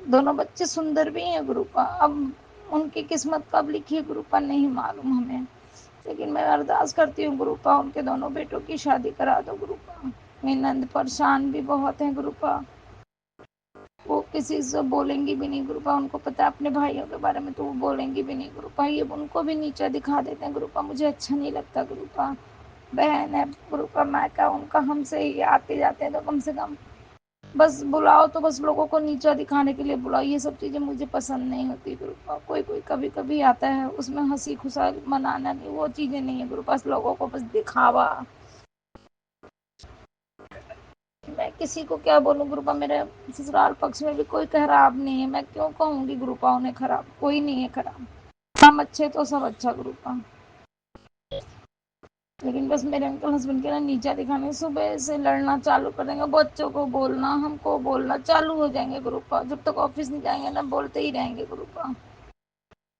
दोनों बच्चे सुंदर भी हैं गुरुपा, अब उनकी किस्मत कब लिखी है गुरुपा नहीं मालूम हमें, लेकिन मैं अरदास करती हूँ गुरुपा उनके दोनों बेटों की शादी करा दो गुरुपा। मेरी नंद परेशान भी बहुत है गुरुपा, वो किसी से बोलेंगी भी नहीं गुरुपा, उनको पता है अपने भाइयों के बारे में, तो वो बोलेंगी भी नहीं गुरुपा, ये उनको भी नीचा दिखा देते हैं गुरुपा, मुझे अच्छा नहीं लगता गुरुपा। बहन है गुरुपा, मायका उनका हमसे ही आते जाते हैं, तो कम से कम बस बुलाओ तो बस लोगों को नीचा दिखाने के लिए बुलाओ, ये सब चीजें मुझे पसंद नहीं होती गुरुपा। कोई कोई कभी कभी आता है, उसमें हंसी खुशा मनाना नहीं, वो चीजें नहीं है गुरुपा, लोगों को बस दिखावा। मैं किसी को क्या बोलूं गुरुपा, मेरे ससुराल पक्ष में भी कोई खराब नहीं है, मैं क्यों कहूंगी गुरुपा उन्हें खराब, कोई नहीं है खराब, हम अच्छे तो सब अच्छा गुरुपा। लेकिन बस मेरे अंकल हस्बैंड के ना नीचा दिखाने, सुबह से लड़ना चालू कर देंगे, बच्चों को बोलना, हमको बोलना चालू हो जाएंगे गुरुपा, जब तक ऑफिस नहीं जाएंगे ना बोलते ही रहेंगे गुरुपा।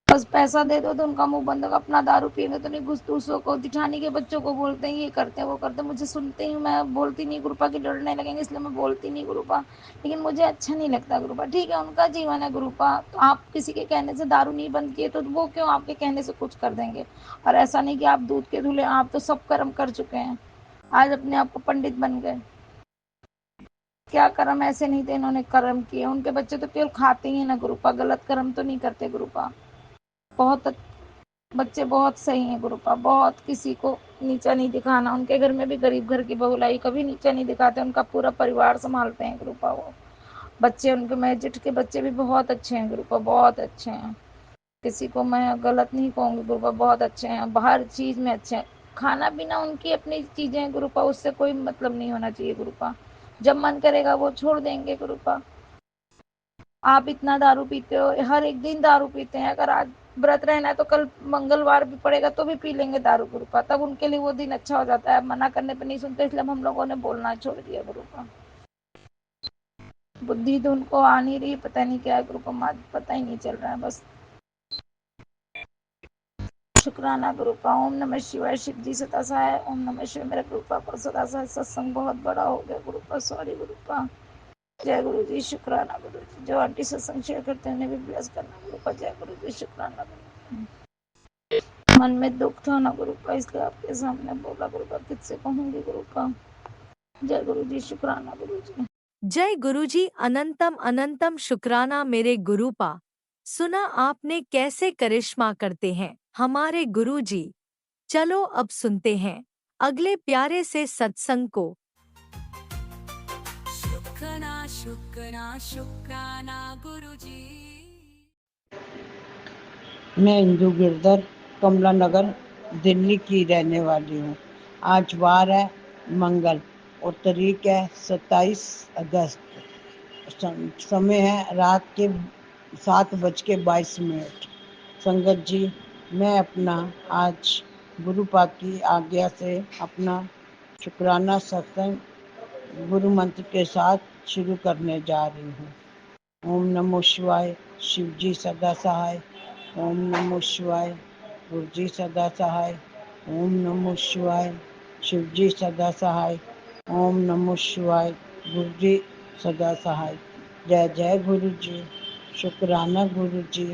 बस पैसा दे दो तो उनका मुंह बंद होगा, अपना दारू पिएंगे तो नहीं, घुस दूसरों को, दिठानी के बच्चों को बोलते हैं, ये करते हैं वो करते हैं, मुझे सुनते ही मैं बोलती नहीं गुरुपा की लड़ने लगेंगे, इसलिए मैं बोलती नहीं गुरुपा। लेकिन मुझे अच्छा नहीं लगता गुरुपा, ठीक है उनका जीवन है गुरुपा, तो आप किसी के कहने से दारू नहीं बंद किए तो वो क्यों आपके कहने से कुछ कर देंगे। और ऐसा नहीं कि आप दूध के धुले, आप तो सब कर्म कर चुके हैं, आज अपने आप को पंडित बन गए, क्या कर्म ऐसे नहीं थे इन्होंने कर्म किए, उनके बच्चे तो केवल खाते ही है ना गुरुपा, गलत कर्म तो नहीं करते गुरुपा, बहुत बच्चे बहुत सही हैं गुरुपा, बहुत किसी को नीचा नहीं दिखाना, उनके घर में भी गरीब घर की बहू लाई कभी नीचा नहीं दिखाते, उनका पूरा परिवार संभालते हैं गुरुपा वो। बच्चे उनके मैजिट के बच्चे भी बहुत अच्छे हैं गुरुपा, बहुत अच्छे हैं। किसी को मैं गलत नहीं कहूँगी, गुरुपा बहुत अच्छे हैं, हर चीज़ में अच्छे हैं। खाना पीना उनकी अपनी चीज़ें हैं गुरुपा, उससे कोई मतलब नहीं होना चाहिए गुरुपा। जब मन करेगा वो छोड़ देंगे गुरुपा। आप इतना दारू पीते हो, हर एक दिन दारू पीते हैं, अगर आज व्रत रहना है तो कल मंगलवार भी पड़ेगा तो भी पी लेंगे दारू गुरुपा, तब उनके लिए वो दिन अच्छा हो जाता है। मना करने पे नहीं सुनते, इसलिए हम लोगों ने बोलना छोड़ दिया गुरुपा। बुद्धि तो उनको आ नहीं रही, पता नहीं क्या है गुरुपा, पता ही नहीं चल रहा है बस। शुक्राना गुरुपा। ओम नमः शिवाय। शिव जी सदा सहाय। ओम नमः शिवाय। मेरे गुरुपा को सदा सहाय। सत्संग बहुत बड़ा हो गया गुरुपा, सॉरी गुरुपा। जय गुरु जी। शुक्राना गुरु जी। जो आंटी सत्संग शेयर करते हैं उन्हें भी ब्लेस करना गुरुपा। जय गुरु जी। शुक्राना गुरु जी। मन में दुख था ना गुरुपा, इसलिए आपके सामने बोला गुरुपा, किससे कहूंगी गुरुपा। जय गुरु जी। शुक्राना गुरु जी। जय गुरुजी। अनंतम अनंतम शुक्राना मेरे गुरुपा। सुना आपने कैसे करिश्मा करते हैं हमारे गुरुजी। चलो अब सुनते हैं अगले प्यारे से सत्संग को। शुक्राना शुक्राना शुक्राना गुरुजी। मैं इंदु गिरधर कमला नगर दिल्ली की रहने वाली हूँ। आज वार है मंगल और तारीख है 27 अगस्त। समय है रात के 7:22। संगत जी, मैं अपना आज गुरु पाक की आज्ञा से अपना शुक्राना सत्संग गुरु मंत्र के साथ शुरू करने जा रही हूँ। ओम नमो शिवाय। शिव जी सदा सहाय। ओम नमो शिवाय। गुरु जी सदा सहाय। ओम नमो शिवाय। शिव जी सदा सहाय। ओम नमो शिवाय। गुरु जी सदा सहाय। जय जय गुरु जी। शुक्राना गुरु जी।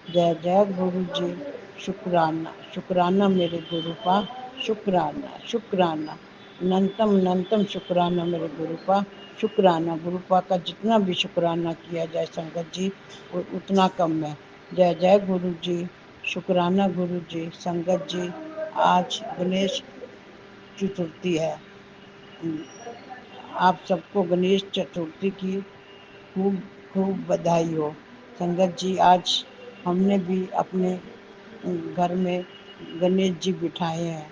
जय जय गुरु जी। शुक्राना शुक्राना मेरे गुरु का। शुक्राना शुक्राना अनंतम अनंतम शुक्राना मेरे गुरु का। शुक्राना गुरुपा का जितना भी शुक्राना किया जाए संगत जी उतना कम है। जय जय गुरु जी। शुक्राना गुरु जी। संगत जी, आज गणेश चतुर्थी है। आप सबको गणेश चतुर्थी की खूब खूब बधाई हो। संगत जी, आज हमने भी अपने घर में गणेश जी बिठाए हैं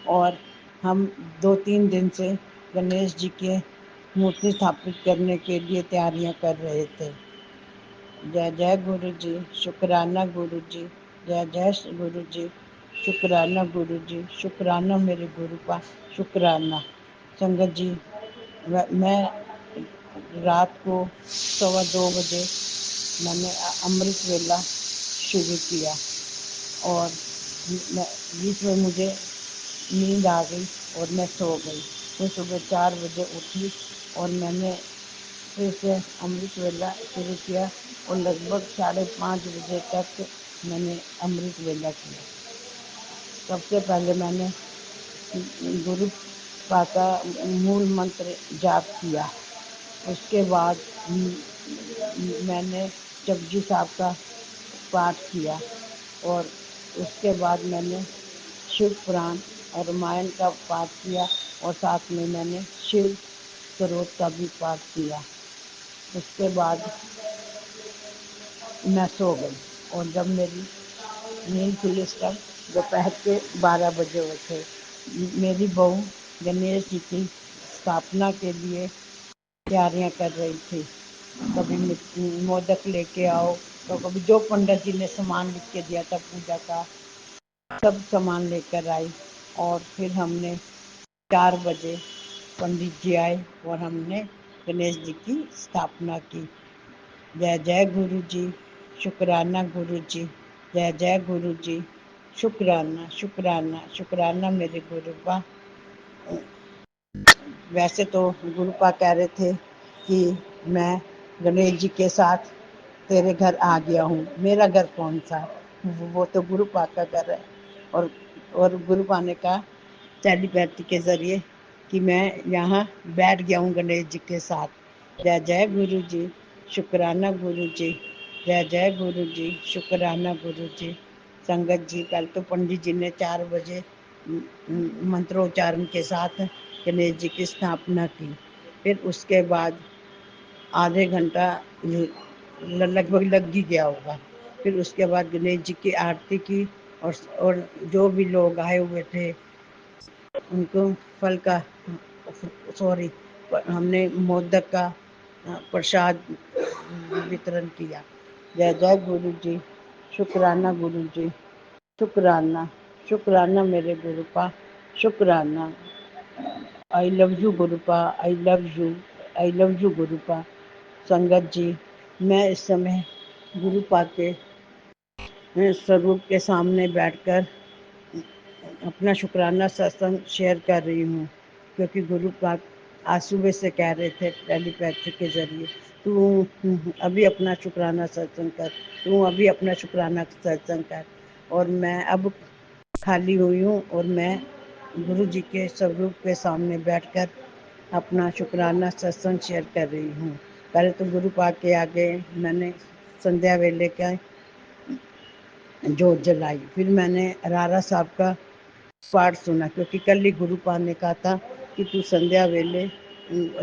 और हम 2-3 दिन से गणेश जी के मूर्ति स्थापित करने के लिए तैयारियां कर रहे थे। जय जय गुरु जी। शुक्राना गुरु जी। जय जय गुरु जी। शुक्राना गुरु जी। शुक्राना मेरे गुरु का। शुक्राना संगत जी, मैं रात को 2:15 बजे मैंने अमृत वेला शुरू किया और बीच में मुझे नींद आ गई और मैं सो गई। फिर सुबह 4 बजे उठी और मैंने फिर से अमृत वेला शुरू किया और लगभग 5:30 बजे तक मैंने अमृत वेला किया। सबसे पहले मैंने गुरु का मूल मंत्र जाप किया। उसके बाद मैंने जपजी साहब का पाठ किया और उसके बाद मैंने शिव पुराण और रामायण का पाठ किया और साथ में मैंने शिव स्तोत्र का भी पाठ किया। उसके बाद मैं सो गई और जब मेरी नींद खुली तब दोपहर के 12 बजे उठे। मेरी बहू गणेश जी की स्थापना के लिए तैयारियां कर रही थी। कभी मोदक लेके आओ तो कभी जो पंडित जी ने सामान लिख के दिया था पूजा का सब सामान लेकर आई और फिर हमने 4 बजे पंडित जी आए और हमने गणेश जी की स्थापना की। जय जय गुरु जी। शुक्राना गुरु जी। जय जय गुरु जी। शुक्राना शुक्राना शुक्राना मेरे गुरु का। वैसे तो गुरुपा कह रहे थे कि मैं गणेश जी के साथ तेरे घर आ गया हूँ। मेरा घर कौन सा, वो तो गुरुपा का घर है। और गुरुपा ने कहा टेलीपैथी के जरिए कि मैं यहाँ बैठ गया हूँ गणेश जी के साथ। जय जय गुरु जी। शुक्राना गुरु जी। जय जय गुरु जी। शुक्राना गुरु जी। संगत जी, कल तो पंडित जी ने 4 बजे मंत्रोच्चारण के साथ गणेश जी की स्थापना की। फिर उसके बाद आधे घंटा लगभग लग ही गया होगा। फिर उसके बाद गणेश जी की आरती की और जो भी लोग आए हुए थे उनको फल का सॉरी हमने मोदक का प्रसाद वितरण किया। जय जय गुरु जी, शुक्राना गुरु जी, शुक्राना, शुक्राना मेरे गुरुपा, शुक्राना। I love you Gurupa, I love you, I love you Gurupa. संगत जी, मैं इस समय गुरुपा के स्वरूप के सामने बैठकर अपना शुक्राना सत्संग शेयर कर रही हूँ, क्योंकि गुरु पाक आज सुबह से कह रहे थे टेलीपैथी के जरिए, तू अभी अपना शुक्राना सत्संग कर, तू अभी अपना शुक्राना सत्संग कर। और मैं अब खाली हुई हूँ और मैं गुरु जी के स्वरूप के सामने बैठकर अपना शुक्राना सत्संग शेयर कर रही हूँ। पहले तो गुरु पाक के आगे मैंने संध्या वेले का जोत जलाई, फिर मैंने रारा साहब का पाठ सुना, क्योंकि कल ही गुरुपाद ने कहा था कि तू संध्या वेले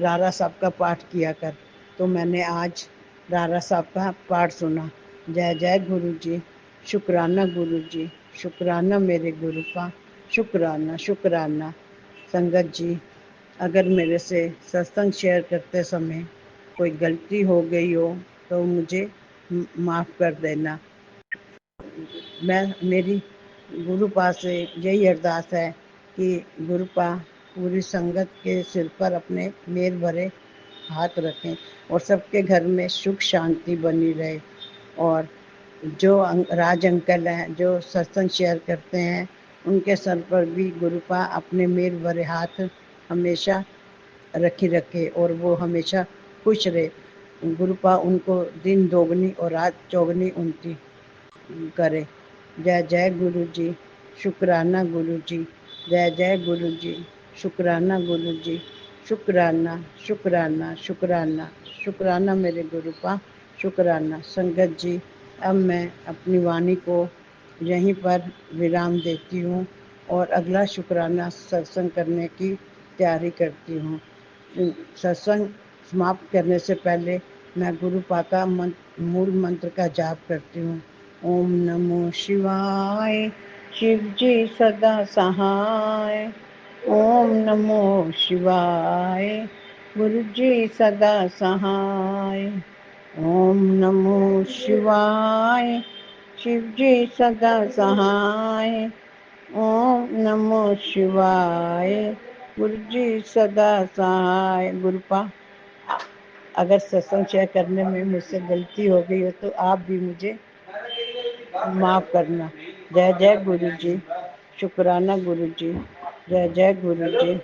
रारा साहब का पाठ किया कर, तो मैंने आज रारा साहब का पाठ सुना। जय जय गुरु जी, शुक्राना गुरु जी, शुक्राना मेरे गुरु का, शुक्राना शुक्राना। संगत जी, अगर मेरे से सत्संग शेयर करते समय कोई गलती हो गई हो तो मुझे माफ़ कर देना। मेरी गुरुपा से यही अरदास है कि गुरुपा पूरी संगत के सिर पर अपने मेल भरे हाथ रखें और सबके घर में सुख शांति बनी रहे। और जो राज अंकल हैं जो सत्संग शेयर करते हैं उनके सर पर भी गुरुपा अपने मेल भरे हाथ हमेशा रखे और वो हमेशा खुश रहे। गुरुपा उनको दिन दोगुनी और रात चौगुनी उनकी करे। जय जय गुरु जी, शुक्राना गुरु जी, जय जय गुरु जी, शुक्राना गुरु जी, शुक्राना शुक्राना शुक्राना, शुक्राना मेरे गुरुपा, शुक्राना। संगत जी, अब मैं अपनी वाणी को यहीं पर विराम देती हूँ और अगला शुक्राना सत्संग करने की तैयारी करती हूँ। सत्संग समाप्त करने से पहले मैं गुरुपा का मूल मंत्र का जाप करती हूँ। ओम नमो शिवाय, शिव जी सदा सहाय। ओम नमो शिवाय, गुरु जी सदा सहाय। ओम नमो शिवाय, शिव जी सदा सहाय। ओम नमो शिवाय, गुरु जी सदा सहाय। गुरुपा, अगर सत्संग शेयर करने में मुझसे गलती हो गई हो तो आप भी मुझे माफ़ करना। जय जय गुरु जी, शुक्राना गुरु जी, जय जय गुरु जी,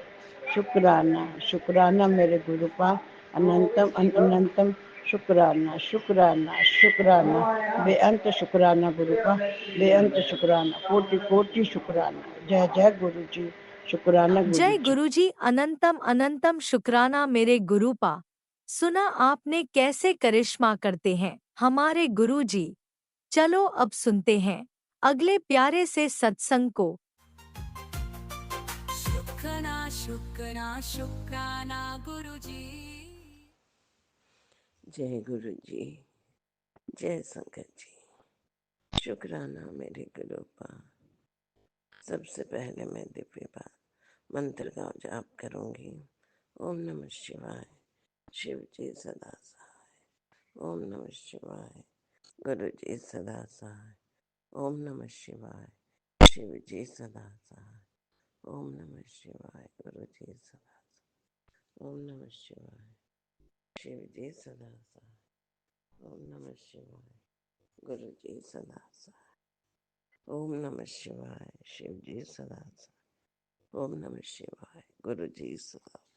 शुक्राना शुक्राना मेरे गुरुपा, अनंतम अनंतम शुक्राना शुक्राना शुक्राना, बेअंत शुक्राना गुरुपा, बेअंत शुक्राना, कोटि कोटि शुक्राना। जय जय गुरु जी, शुक्राना गुरु जय जी। गुरुजी, अनंतम अनंतम शुक्राना मेरे गुरुपा। सुना आपने कैसे करिश्मा करते हैं हमारे गुरुजी। चलो अब सुनते हैं अगले प्यारे से सत्संग को। शुक्राना शुक्राना शुक्राना गुरुजी। जय गुरु जी, जय संगत जी, शुक्राना मेरे गुरुपा। सबसे पहले मैं दिव्य बात मंत्र का जाप करूंगी। ओम नमः शिवाय, शिव जी सदा सहाय। ओम नमः शिवाय, गुरु जी सदा सहाय। ओम नमः शिवाय, शिव जी सदा सहाय। ओम नमः शिवाय, गुरु जी सदा सहाय। ओम नमः शिवाय, शिव जी सदा सहाय। ओम नमः शिवाय, गुरु जी सदा सहाय। ओम नमः शिवाय, शिव जी सदा सहाय। ओम नमः शिवाय, गुरु जी सदा सहाय।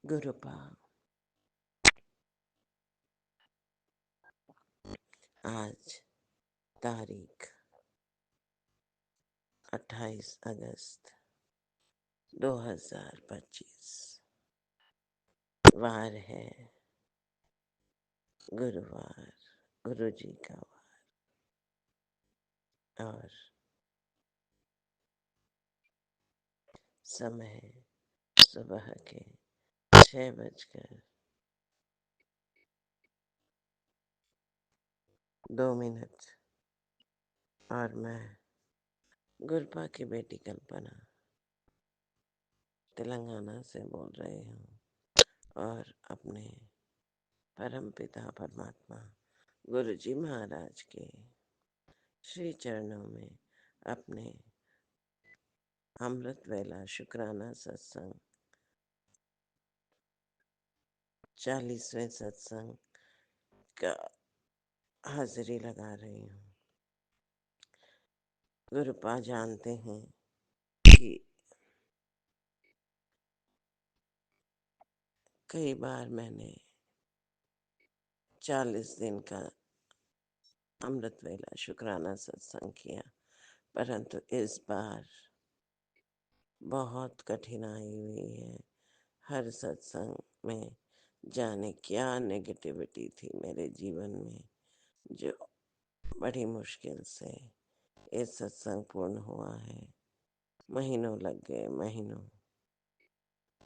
गुरुपा, आज तारीख 28 अगस्त 2025, वार है गुरुवार, गुरु जी का वार, और समय सुबह के 6:02 और मैं गुरपा की बेटी कल्पना तेलंगाना से बोल रही हूँ और अपने परम पिता परमात्मा गुरुजी महाराज के श्री चरणों में अपने अमृत वेला शुक्राना सत्संग 40वें सत्संग का हाजिरी लगा रही हूँ। गुरुपा जानते हैं कि कई बार मैंने 40 दिन का अमृत वेला शुक्राना सत्संग किया, परंतु इस बार बहुत कठिनाई हुई है। हर सत्संग में जाने क्या नेगेटिविटी थी मेरे जीवन में, जो बड़ी मुश्किल से ये सत्संग पूर्ण हुआ है। महीनों लग गए, महीनों।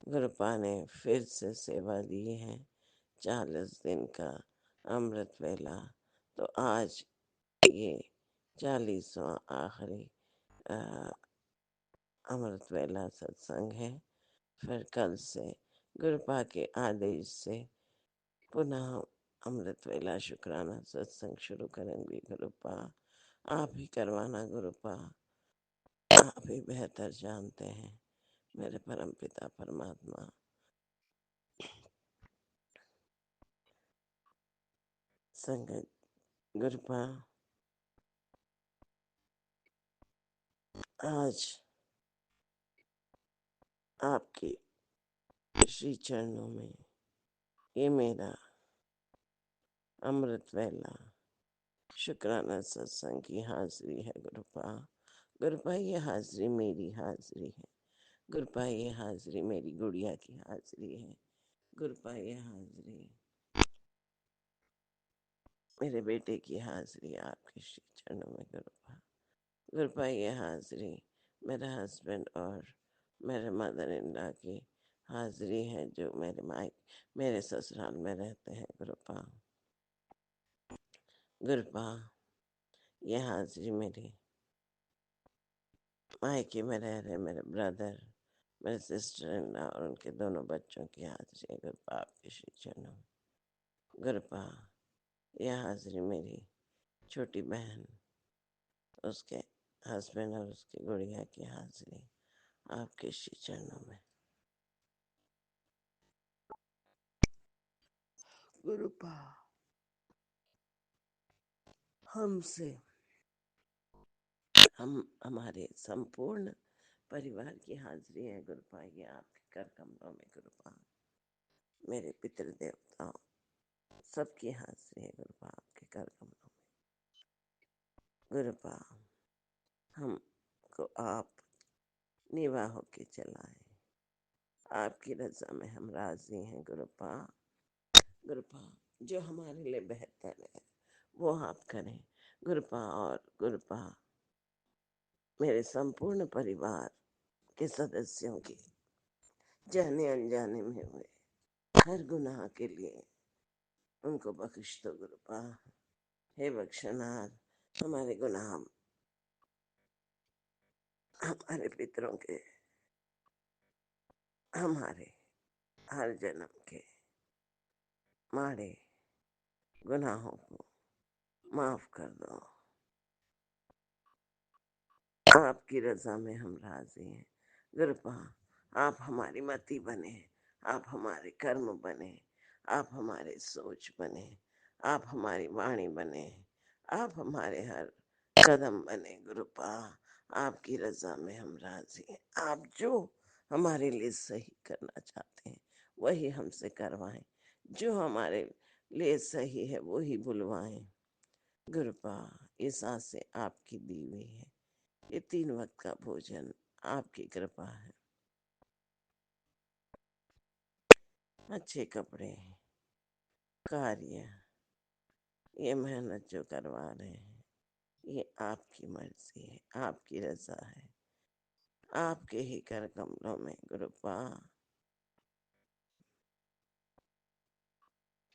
गुरुपा ने फिर से सेवा दी है 40 दिन का अमृत वेला। तो आज ये 40वां आखिरी अमृत वेला सत्संग है। फिर कल से गुरुपा के आदेश से पुनः अमृत वेला शुक्राना सत्संग शुरू करेंगे। गुरुपा आप ही करवाना, गुरुपा आप ही बेहतर जानते हैं मेरे परम पिता परमात्मा। संगत गुरुपा आज आपके श्री चरणों में ये मेरा अमृत वेला शुक्राना सत्संग की हाजिरी है। गुरुपा गुरुपा ये हाजिरी मेरी हाजिरी है। गुरुपा ये हाजिरी मेरी गुड़िया की हाजिरी है। गुरुपा ये हाजिरी मेरे बेटे की हाजिरी आपके श्री चरणों में। गुरुपा गुरुपा ये हाजिरी मेरे हस्बैंड और मेरे मदर इन लॉ की हाजिरी है, जो मेरे ससुराल में रहते हैं। गुरुपा गुरुपा ये हाजिरी मेरी मायके में रह रहे मेरे ब्रदर, मेरे सिस्टर इन लॉ और उनके दोनों बच्चों की हाजिरी है। गुरुपा आपके श्री चरणों में। गुरुपा यह हाजिरी मेरी छोटी बहन, उसके हस्बैंड और उसकी गुड़िया की हाजिरी आपके श्री चरणों में। गुरुपा हमारे संपूर्ण परिवार की हाजिरी है। गुरुपा ये आपके कर कमलों में। गुरुपा मेरे पितृ देवताओं सबकी हाजिरी है। गुरुपा आपके कर कमलों में। गुरुपा हमको आप निवाह होके चलाए, आपकी रजा में हम राजी हैं। गुरुपा गुरुपा जो हमारे लिए बेहतर है वो आप करें। गुरुपा और गुरुपा मेरे संपूर्ण परिवार के सदस्यों की जाने अनजाने में हुए हर गुनाह के लिए उनको बख्श दो। गुरुपा हे बख्शनार, हमारे गुनाह हमारे पितरों के, हमारे हर जन्म के मारे गुनाहों को माफ कर दो। आपकी रजा में हम राजी हैं। गुरुपा आप हमारी मति बने, आप हमारे कर्म बने, आप हमारे सोच बने, आप हमारी वाणी बने, आप हमारे हर कदम बने। गुरुपा आपकी रजा में हम राजी हैं। आप जो हमारे लिए सही करना चाहते हैं वही हमसे करवाएं, जो हमारे लिए सही है वो ही बुलवाएं। गुरुपा ये सांसें आपकी दी हुई है, ये 3 वक्त का भोजन आपकी कृपा है। अच्छे कपड़े, कार्य, ये मेहनत जो करवा रहे हैं ये आपकी मर्जी है, आपकी रजा है, आपके ही कर कमलों में। गुरुपा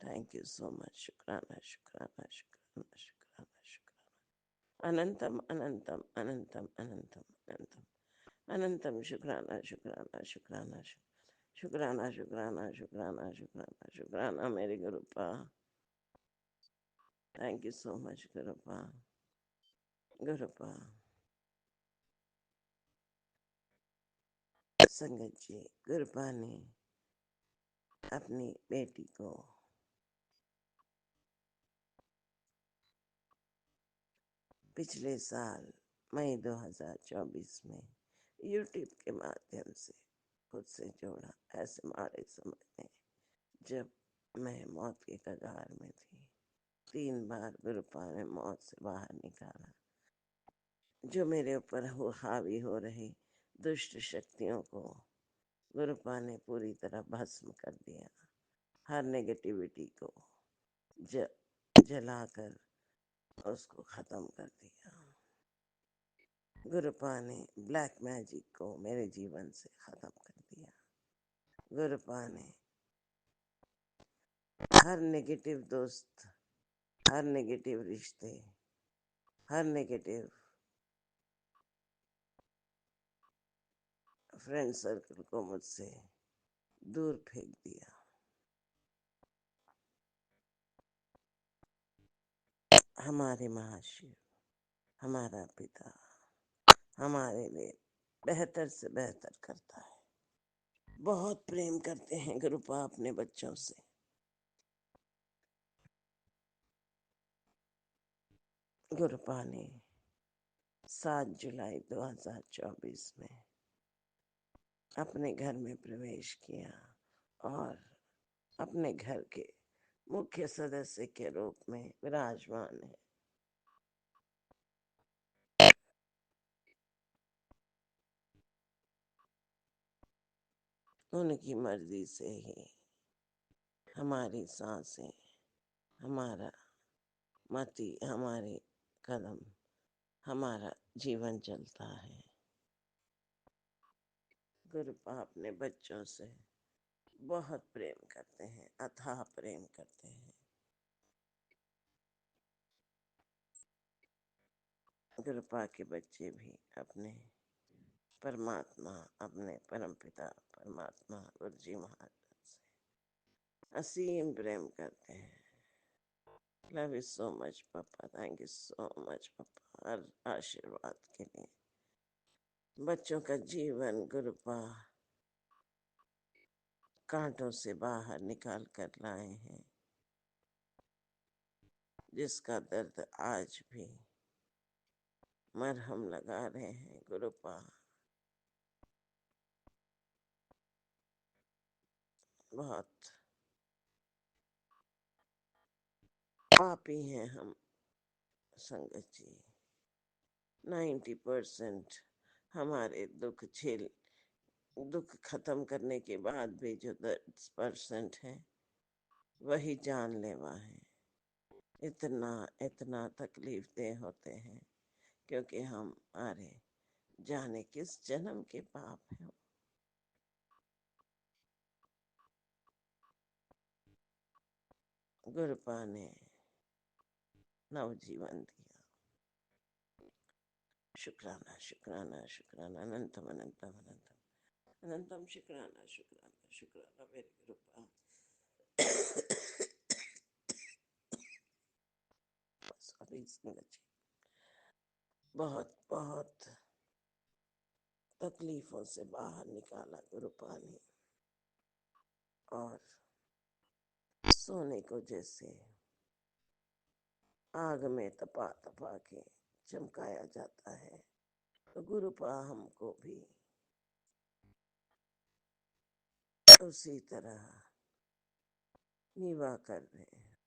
थैंक यू सो मच। शुक्राना शुक्राना शुक्राना शुक्राना शुक्राना। अनंतम अनंतम अनंतम अनंतम अनंतम अनंतम। शुक्राना शुक्राना शुक्राना शुक्राना शुक्राना शुक्राना शुक्राना शुक्राना मेरे Gurupa. Thank you so much गुरुपा। गुरुपा संगत जी, गुरुपा ने अपनी बेटी को पिछले साल मई 2024 में यूट्यूब के माध्यम से खुद से जोड़ा। ऐसे मारे समय में जब मैं मौत के कगार में थी, 3 बार गुरुपा ने मौत से बाहर निकाला। जो मेरे ऊपर हावी हो रही दुष्ट शक्तियों को गुरुपा ने पूरी तरह भस्म कर दिया। हर नेगेटिविटी को जलाकर उसको खत्म कर दिया। गुरुपा ने ब्लैक मैजिक को मेरे जीवन से खत्म कर दिया। गुरुपा ने हर नेगेटिव दोस्त, हर नेगेटिव रिश्ते, हर नेगेटिव फ्रेंड सर्कल को मुझसे दूर फेंक दिया। हमारे महाशिव, हमारा पिता हमारे लिए बेहतर से बेहतर करता है। बहुत प्रेम करते हैं गुरुपा अपने बच्चों से। गुरुपा ने 7 जुलाई 2024 में अपने घर में प्रवेश किया और अपने घर के मुख्य सदस्य के रूप में विराजमान है। उनकी मर्जी से ही हमारी सांसें, हमारा मति, हमारे कदम, हमारा जीवन चलता है। गुरुपा अपने बच्चों से बहुत प्रेम करते हैं, अथाह प्रेम करते हैं। गुरुपा के बच्चे भी अपने परमात्मा, अपने परमपिता परमात्मा गुरुजी महाराज से असीम प्रेम करते हैं। लव यू सो मच पापा, थैंक यू सो मच पापा हर आशीर्वाद के लिए। बच्चों का जीवन गुरुपा कांटों से बाहर निकाल कर लाए हैं, जिसका दर्द आज भी मरहम लगा रहे हैं। गुरुपा बहुत पापी हैं हम संगत जी। 90% हमारे दुख खत्म करने के बाद भी जो 10% है वही जानलेवा है। इतना इतना तकलीफ दे होते हैं क्योंकि हम हमारे जाने किस जन्म के पाप हैं। गुरुपा ने नवजीवन दिया। शुक्राना शुक्राना शुक्राना अनंतम अनंतम अनंतम अनंतम। शुक्राना शुक्राना शुक्राना मेरे गुरुपा। सॉरी संगत जी, बहुत बहुत तकलीफों से बाहर निकाला गुरुपा ने। और सोने को जैसे आग में तपा तपा के चमकाया जाता है, तो गुरुपा हमको भी उसी तरह नीवा कर रहे हैं।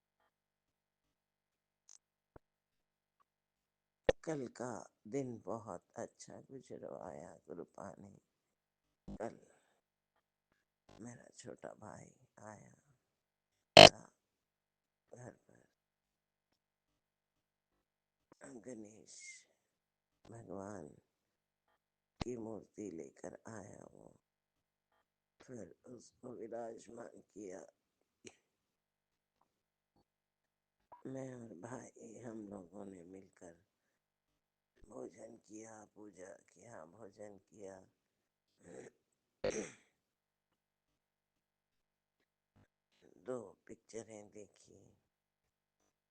कल का दिन बहुत अच्छा गुजरवाया गुरुपा ने। कल मेरा छोटा भाई आया था घर पर। गणेश भगवान की मूर्ति लेकर आया वो, फिर उसको विराजमान किया मैं और भाई हम लोगों ने मिलकर भोजन किया, पूजा किया, भोजन किया। दो पिक्चरें देखी।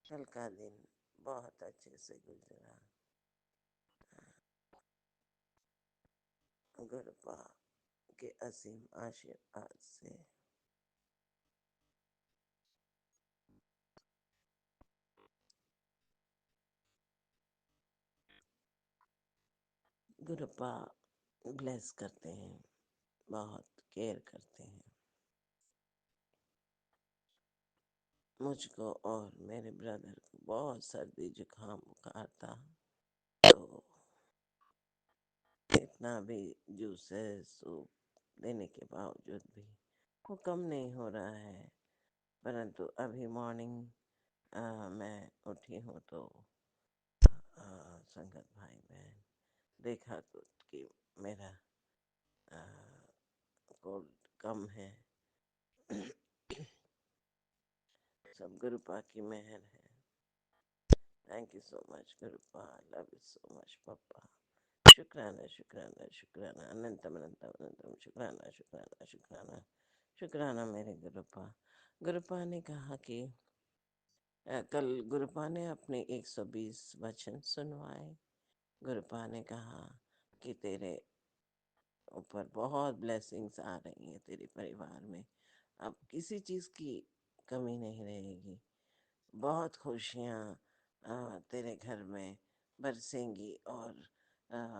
कल का दिन बहुत अच्छे से गुजरा। गुरुपा के असीम आशीर्वाद से। गुरुपा ब्लेस करते हैं, बहुत केयर करते हैं। मुझको और मेरे ब्रदर को बहुत सर्दी जुकाम बुखार था, तो इतना भी जूसेस सूप देने के बावजूद भी वो कम नहीं हो रहा है। परंतु अभी मॉर्निंग मैं उठी हूँ तो संगत भाई बहन देखा तो कि मेरा कोल्ड कम है। सब गुरुपा की मेहर है। Thank you so much Gurupa, love you so much पापा। शुक्राना शुक्राना शुक्राना, अनंतम अनंतम अनंतम शुक्राना शुक्राना शुक्राना शुक्राना मेरे गुरुपा। गुरुपा ने कहा कि कल गुरुपा ने अपने 120 वचन सुनवाए। गुरुपा ने कहा कि तेरे ऊपर बहुत ब्लेसिंग्स आ रही हैं, तेरे परिवार में अब किसी चीज़ की कमी नहीं रहेगी। बहुत खुशियाँ तेरे घर में बरसेंगी और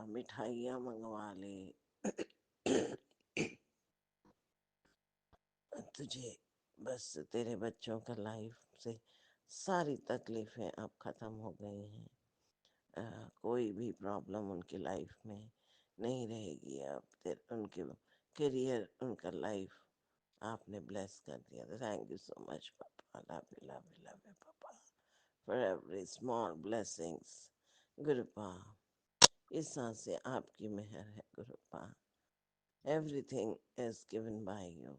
मिठाइयाँ मंगवा ले। तुझे बस तेरे बच्चों का लाइफ से सारी तकलीफ़ें अब ख़त्म हो गई हैं। कोई भी प्रॉब्लम उनकी लाइफ में नहीं रहेगी। अब उनके करियर, उनका लाइफ आपने ब्लेस कर दिया। Thank you so much papa, love you papa for every small blessings. Gurupa इस सांस से आपकी मेहर है Gurupa. Everything is given by you.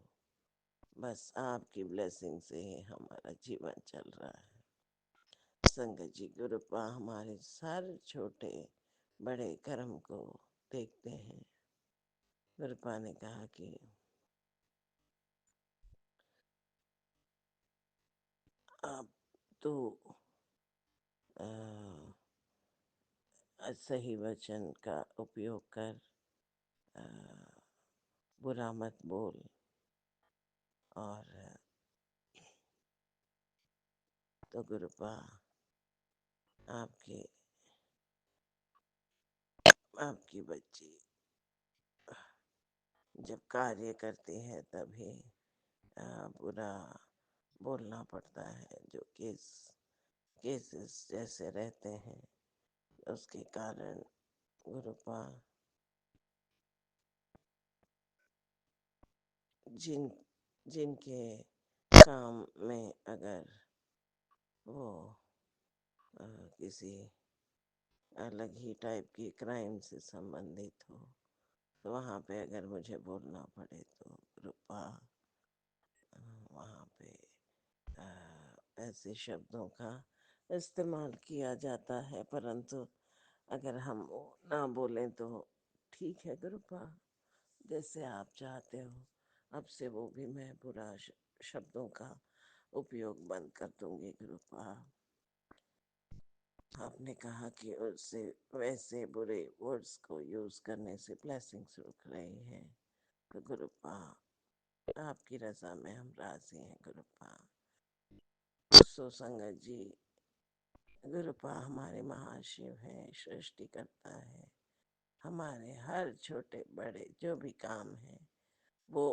बस आपकी ब्लेसिंग से ही हमारा जीवन चल रहा है। संगत जी, गुरुपा हमारे सारे छोटे बड़े कर्म को देखते हैं। गुरुपा ने कहा कि आप तो सही वचन का उपयोग कर आ, बुरा मत बोल, और तो गुरुपा आपके आपकी बच्ची जब कार्य करती है तभी बुरा बोलना पड़ता है। जो केसेस जैसे रहते हैं उसके कारण गुरुपा जिनके काम में अगर वो किसी अलग ही टाइप की क्राइम से संबंधित हो, तो वहाँ पे अगर मुझे बोलना पड़े तो गुरुपा वहाँ पे ऐसे शब्दों का इस्तेमाल किया जाता है। परंतु अगर हम वो ना बोलें तो ठीक है गुरुपा, जैसे आप चाहते हो। अब से वो भी मैं बुरा शब्दों का उपयोग बंद कर दूंगी गुरुपा। आपने कहा कि उससे वैसे बुरे वर्ड्स को यूज करने से ब्लेसिंग्स रुक रही हैं, तो गुरुपा आपकी रजा में हम राजी हैं गुरुपा। सो संगत जी, गुरुपा हमारे महाशिव हैं, सृष्टि करता है। हमारे हर छोटे बड़े जो भी काम है वो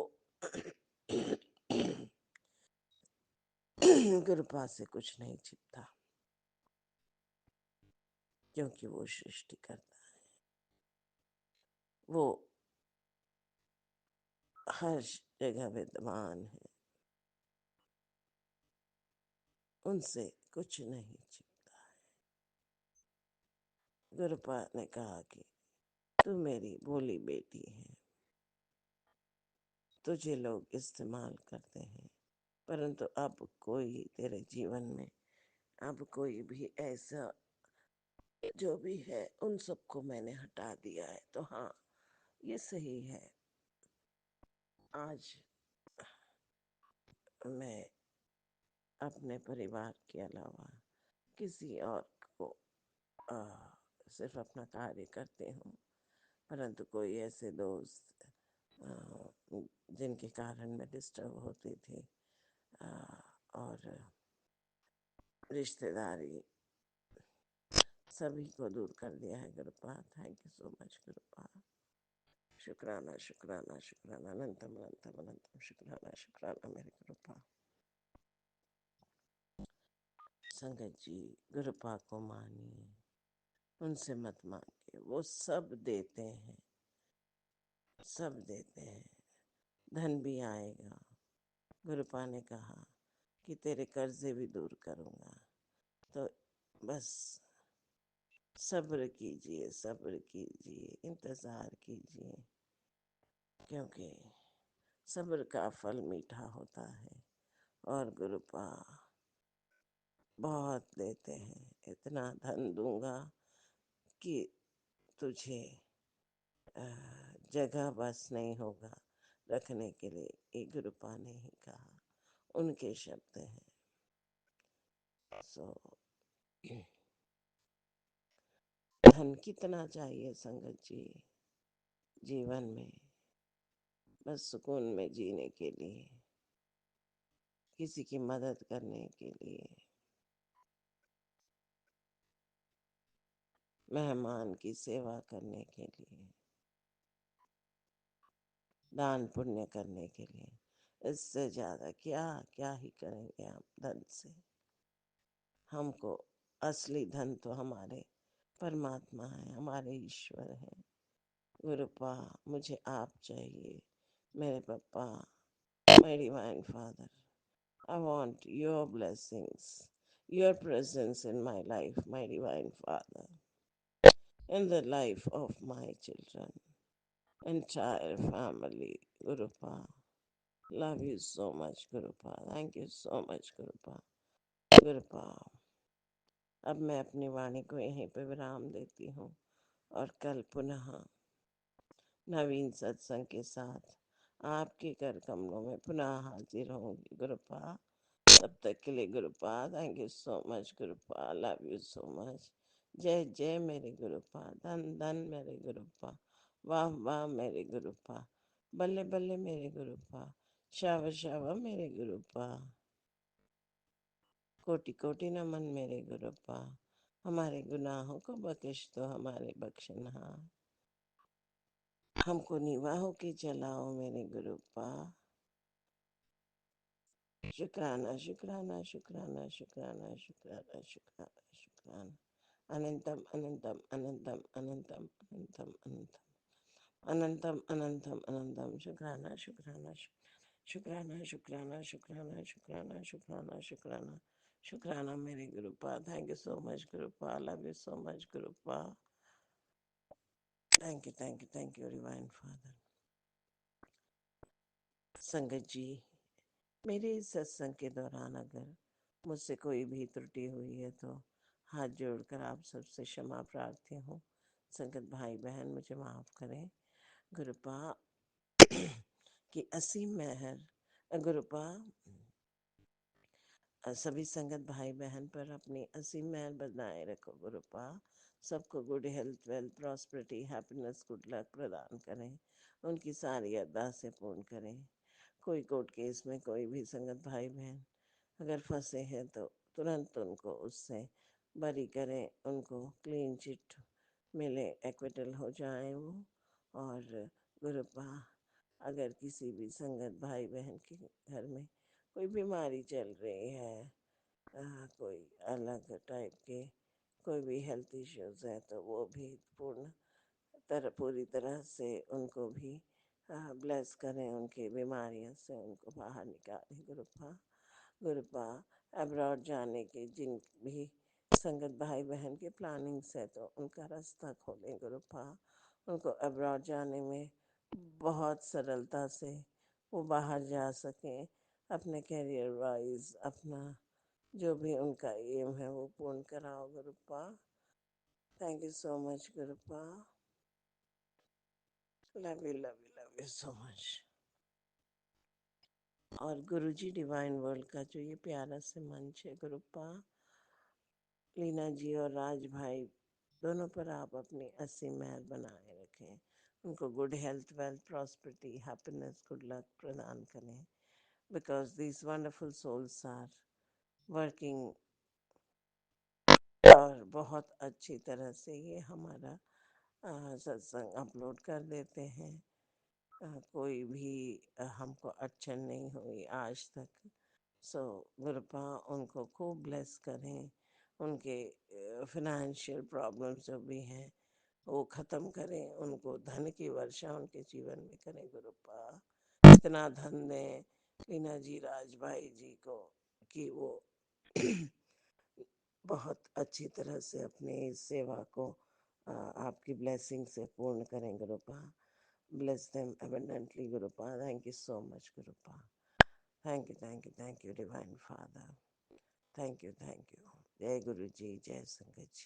गुरुपा से कुछ नहीं छिपता, क्योंकि वो सृष्टि करता है। वो हर जगह विद्यमान है, उनसे कुछ नहीं छिपता है। गुरुपा ने कहा कि तू मेरी भोली बेटी है, तुझे लोग इस्तेमाल करते हैं, परंतु अब कोई तेरे जीवन में अब कोई भी ऐसा जो भी है उन सबको मैंने हटा दिया है। तो हाँ, ये सही है। आज मैं अपने परिवार के अलावा किसी और को आ, सिर्फ अपना कार्य करती हूँ, परंतु कोई ऐसे दोस्त जिनके कारण मैं डिस्टर्ब होती थी, आ, और रिश्तेदारी, सभी को दूर कर दिया है गुरुपा। Thank you so much गुरुपा। शुक्राना शुक्राना शुक्राना, अनंतम अनंतम अनंतम शुक्राना शुक्राना मेरे गुरुपा। संगत जी, गुरुपा को मानिए, उनसे मत मांगिए, वो सब देते हैं, सब देते हैं। धन भी आएगा। गुरुपा ने कहा कि तेरे कर्जे भी दूर करूंगा। तो बस सब्र कीजिए, सब्र कीजिए, इंतजार कीजिए, क्योंकि सब्र का फल मीठा होता है। और गुरुपा बहुत देते हैं, इतना धन दूंगा कि तुझे जगह बस नहीं होगा रखने के लिए। ये गुरुपा ने ही कहा, उनके शब्द हैं। सो धन कितना चाहिए संगत जी जीवन में? बस सुकून में जीने के लिए, किसी की मदद करने के लिए, मेहमान की सेवा करने के लिए, दान पुण्य करने के लिए। इससे ज्यादा क्या क्या ही करेंगे हम धन से। हमको असली धन तो हमारे परमात्मा है, हमारे ईश्वर है। गुरुपा, मुझे आप चाहिए, मेरे पापा, my divine father. I want your blessings, your presence in my life, my divine father, in the life of my children, entire family. Gurupa, love you so much Gurupa, thank you so much Gurupa। गुरुपा, अब मैं अपनी वाणी को यहीं पे विराम देती हूँ और कल पुनः नवीन सत्संग के साथ आपके कर कमलों में पुनः हाजिर होंगी गुरुपा। तब तक के लिए Gurupa, thank you so much Gurupa, love you so much. जय जय मेरे गुरुपा, धन धन मेरे गुरुपा, वाह वाह मेरे गुरुपा, बल्ले बल्ले मेरे गुरुपा, शावा शावा मेरे गुरुपा। कोटि कोटि नमन मेरे गुरुपा, हमारे गुनाहों को बख्श दो हमारे बख्शनहार, हमको निवाहों के चलाओ मेरे गुरुपा। शुक्राना शुक्राना शुक्राना शुक्राना शुक्राना शुक्राना शुक्राना, अनंतम अनंतम अनंतम अनंतम अनंतम अनंतम अनंतम अनंतम अनंतम, शुक्राना शुक्राना शुक्राना शुक्राना शुक्राना शुक्राना शुक्राना शुक्राना शुक्राना मेरे Gurupa. Thank you so much Gurupa, love you so much Gurupa. Thank you thank you thank you divine father. संगत जी, मेरे इस सत्संग के दौरान अगर मुझसे कोई भी त्रुटि हुई है तो हाथ जोड़कर आप सबसे क्षमा प्रार्थी हूँ। संगत भाई बहन मुझे माफ करें। गुरुपा की असीम मेहर, गुरुपा सभी संगत भाई बहन पर अपनी असीम मेहर बनाए रखो गुरुपा। सबको good health, wealth, prosperity, happiness, good luck प्रदान करें, उनकी सारी अरदासें पूर्ण करें। कोई कोर्ट केस में कोई भी संगत भाई बहन अगर फंसे हैं तो तुरंत उनको उससे बरी करें, उनको क्लीन चिट मिले, एक्विटल हो जाए वो। और गुरुपा, अगर किसी भी संगत भाई बहन के घर में कोई बीमारी चल रही है, कोई अलग टाइप के कोई भी हेल्थ इश्यूज है, तो वो भी पूरी तरह से उनको भी ब्लेस करें, उनकी बीमारियों से उनको बाहर निकालें गुरुपा। गुरुपा, अब्रॉड जाने के जिन भी संगत भाई बहन के प्लानिंग्स है तो उनका रास्ता खोलें गुरुपा। उनको अब्रॉड जाने में बहुत सरलता से वो बाहर जा सकें, अपने करियर वाइज, अपना जो भी उनका एम है वो पूर्ण कराओ Gurupa. Thank you so much Gurupa. Love you so much. और गुरुजी डिवाइन वर्ल्ड का जो ये प्यारा से मंच है गुरुपा, लीना जी और राज भाई दोनों पर आप अपनी असीम मेहर बनाए रखें, उनको good health, wealth, prosperity, happiness, good luck प्रदान करें, because these wonderful souls are working और बहुत अच्छी तरह से ये हमारा सत्संग अपलोड कर देते हैं। कोई भी हमको अड़चन नहीं हुई आज तक। सो गुरुपा उनको खूब ब्लेस करें, उनके फिनेंशियल प्रॉब्लम्स जो भी हैं वो ख़त्म करें, उनको धन की वर्षा उनके जीवन में करें गुरुपा। इतना धन दें लीना जी, राज भाई जी को कि वो बहुत अच्छी तरह से अपनी इस सेवा को आपकी ब्लेसिंग से पूर्ण करें गुरुपा। Bless them abundantly, Gurupa. Thank you so much, Gurupa. Thank you, Divine Father. Thank you. Jai Guru Ji, Jai Sangat Ji.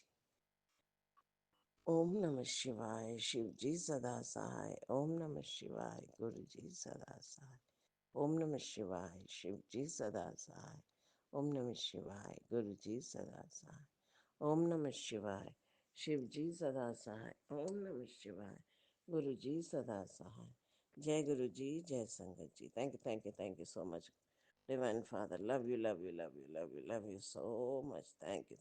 Om Namah Shivaya, Shiv Ji Sada Sahai. Om Namah Shivaya, Guru Ji Sada Sahai. Om Namah Shivaya, Shiv Ji Sada Sahai. Om Namah Shivaya, Guru Ji Sada Sahai. Om Namah Shivaya, Shiv Ji Sada Sahai. Om Namah Shivaya, Guru Ji Sada Sahai. Jai Guru Ji, Jai Sangat Ji. Thank you so much, Divine Father. Love you so much. Thank you.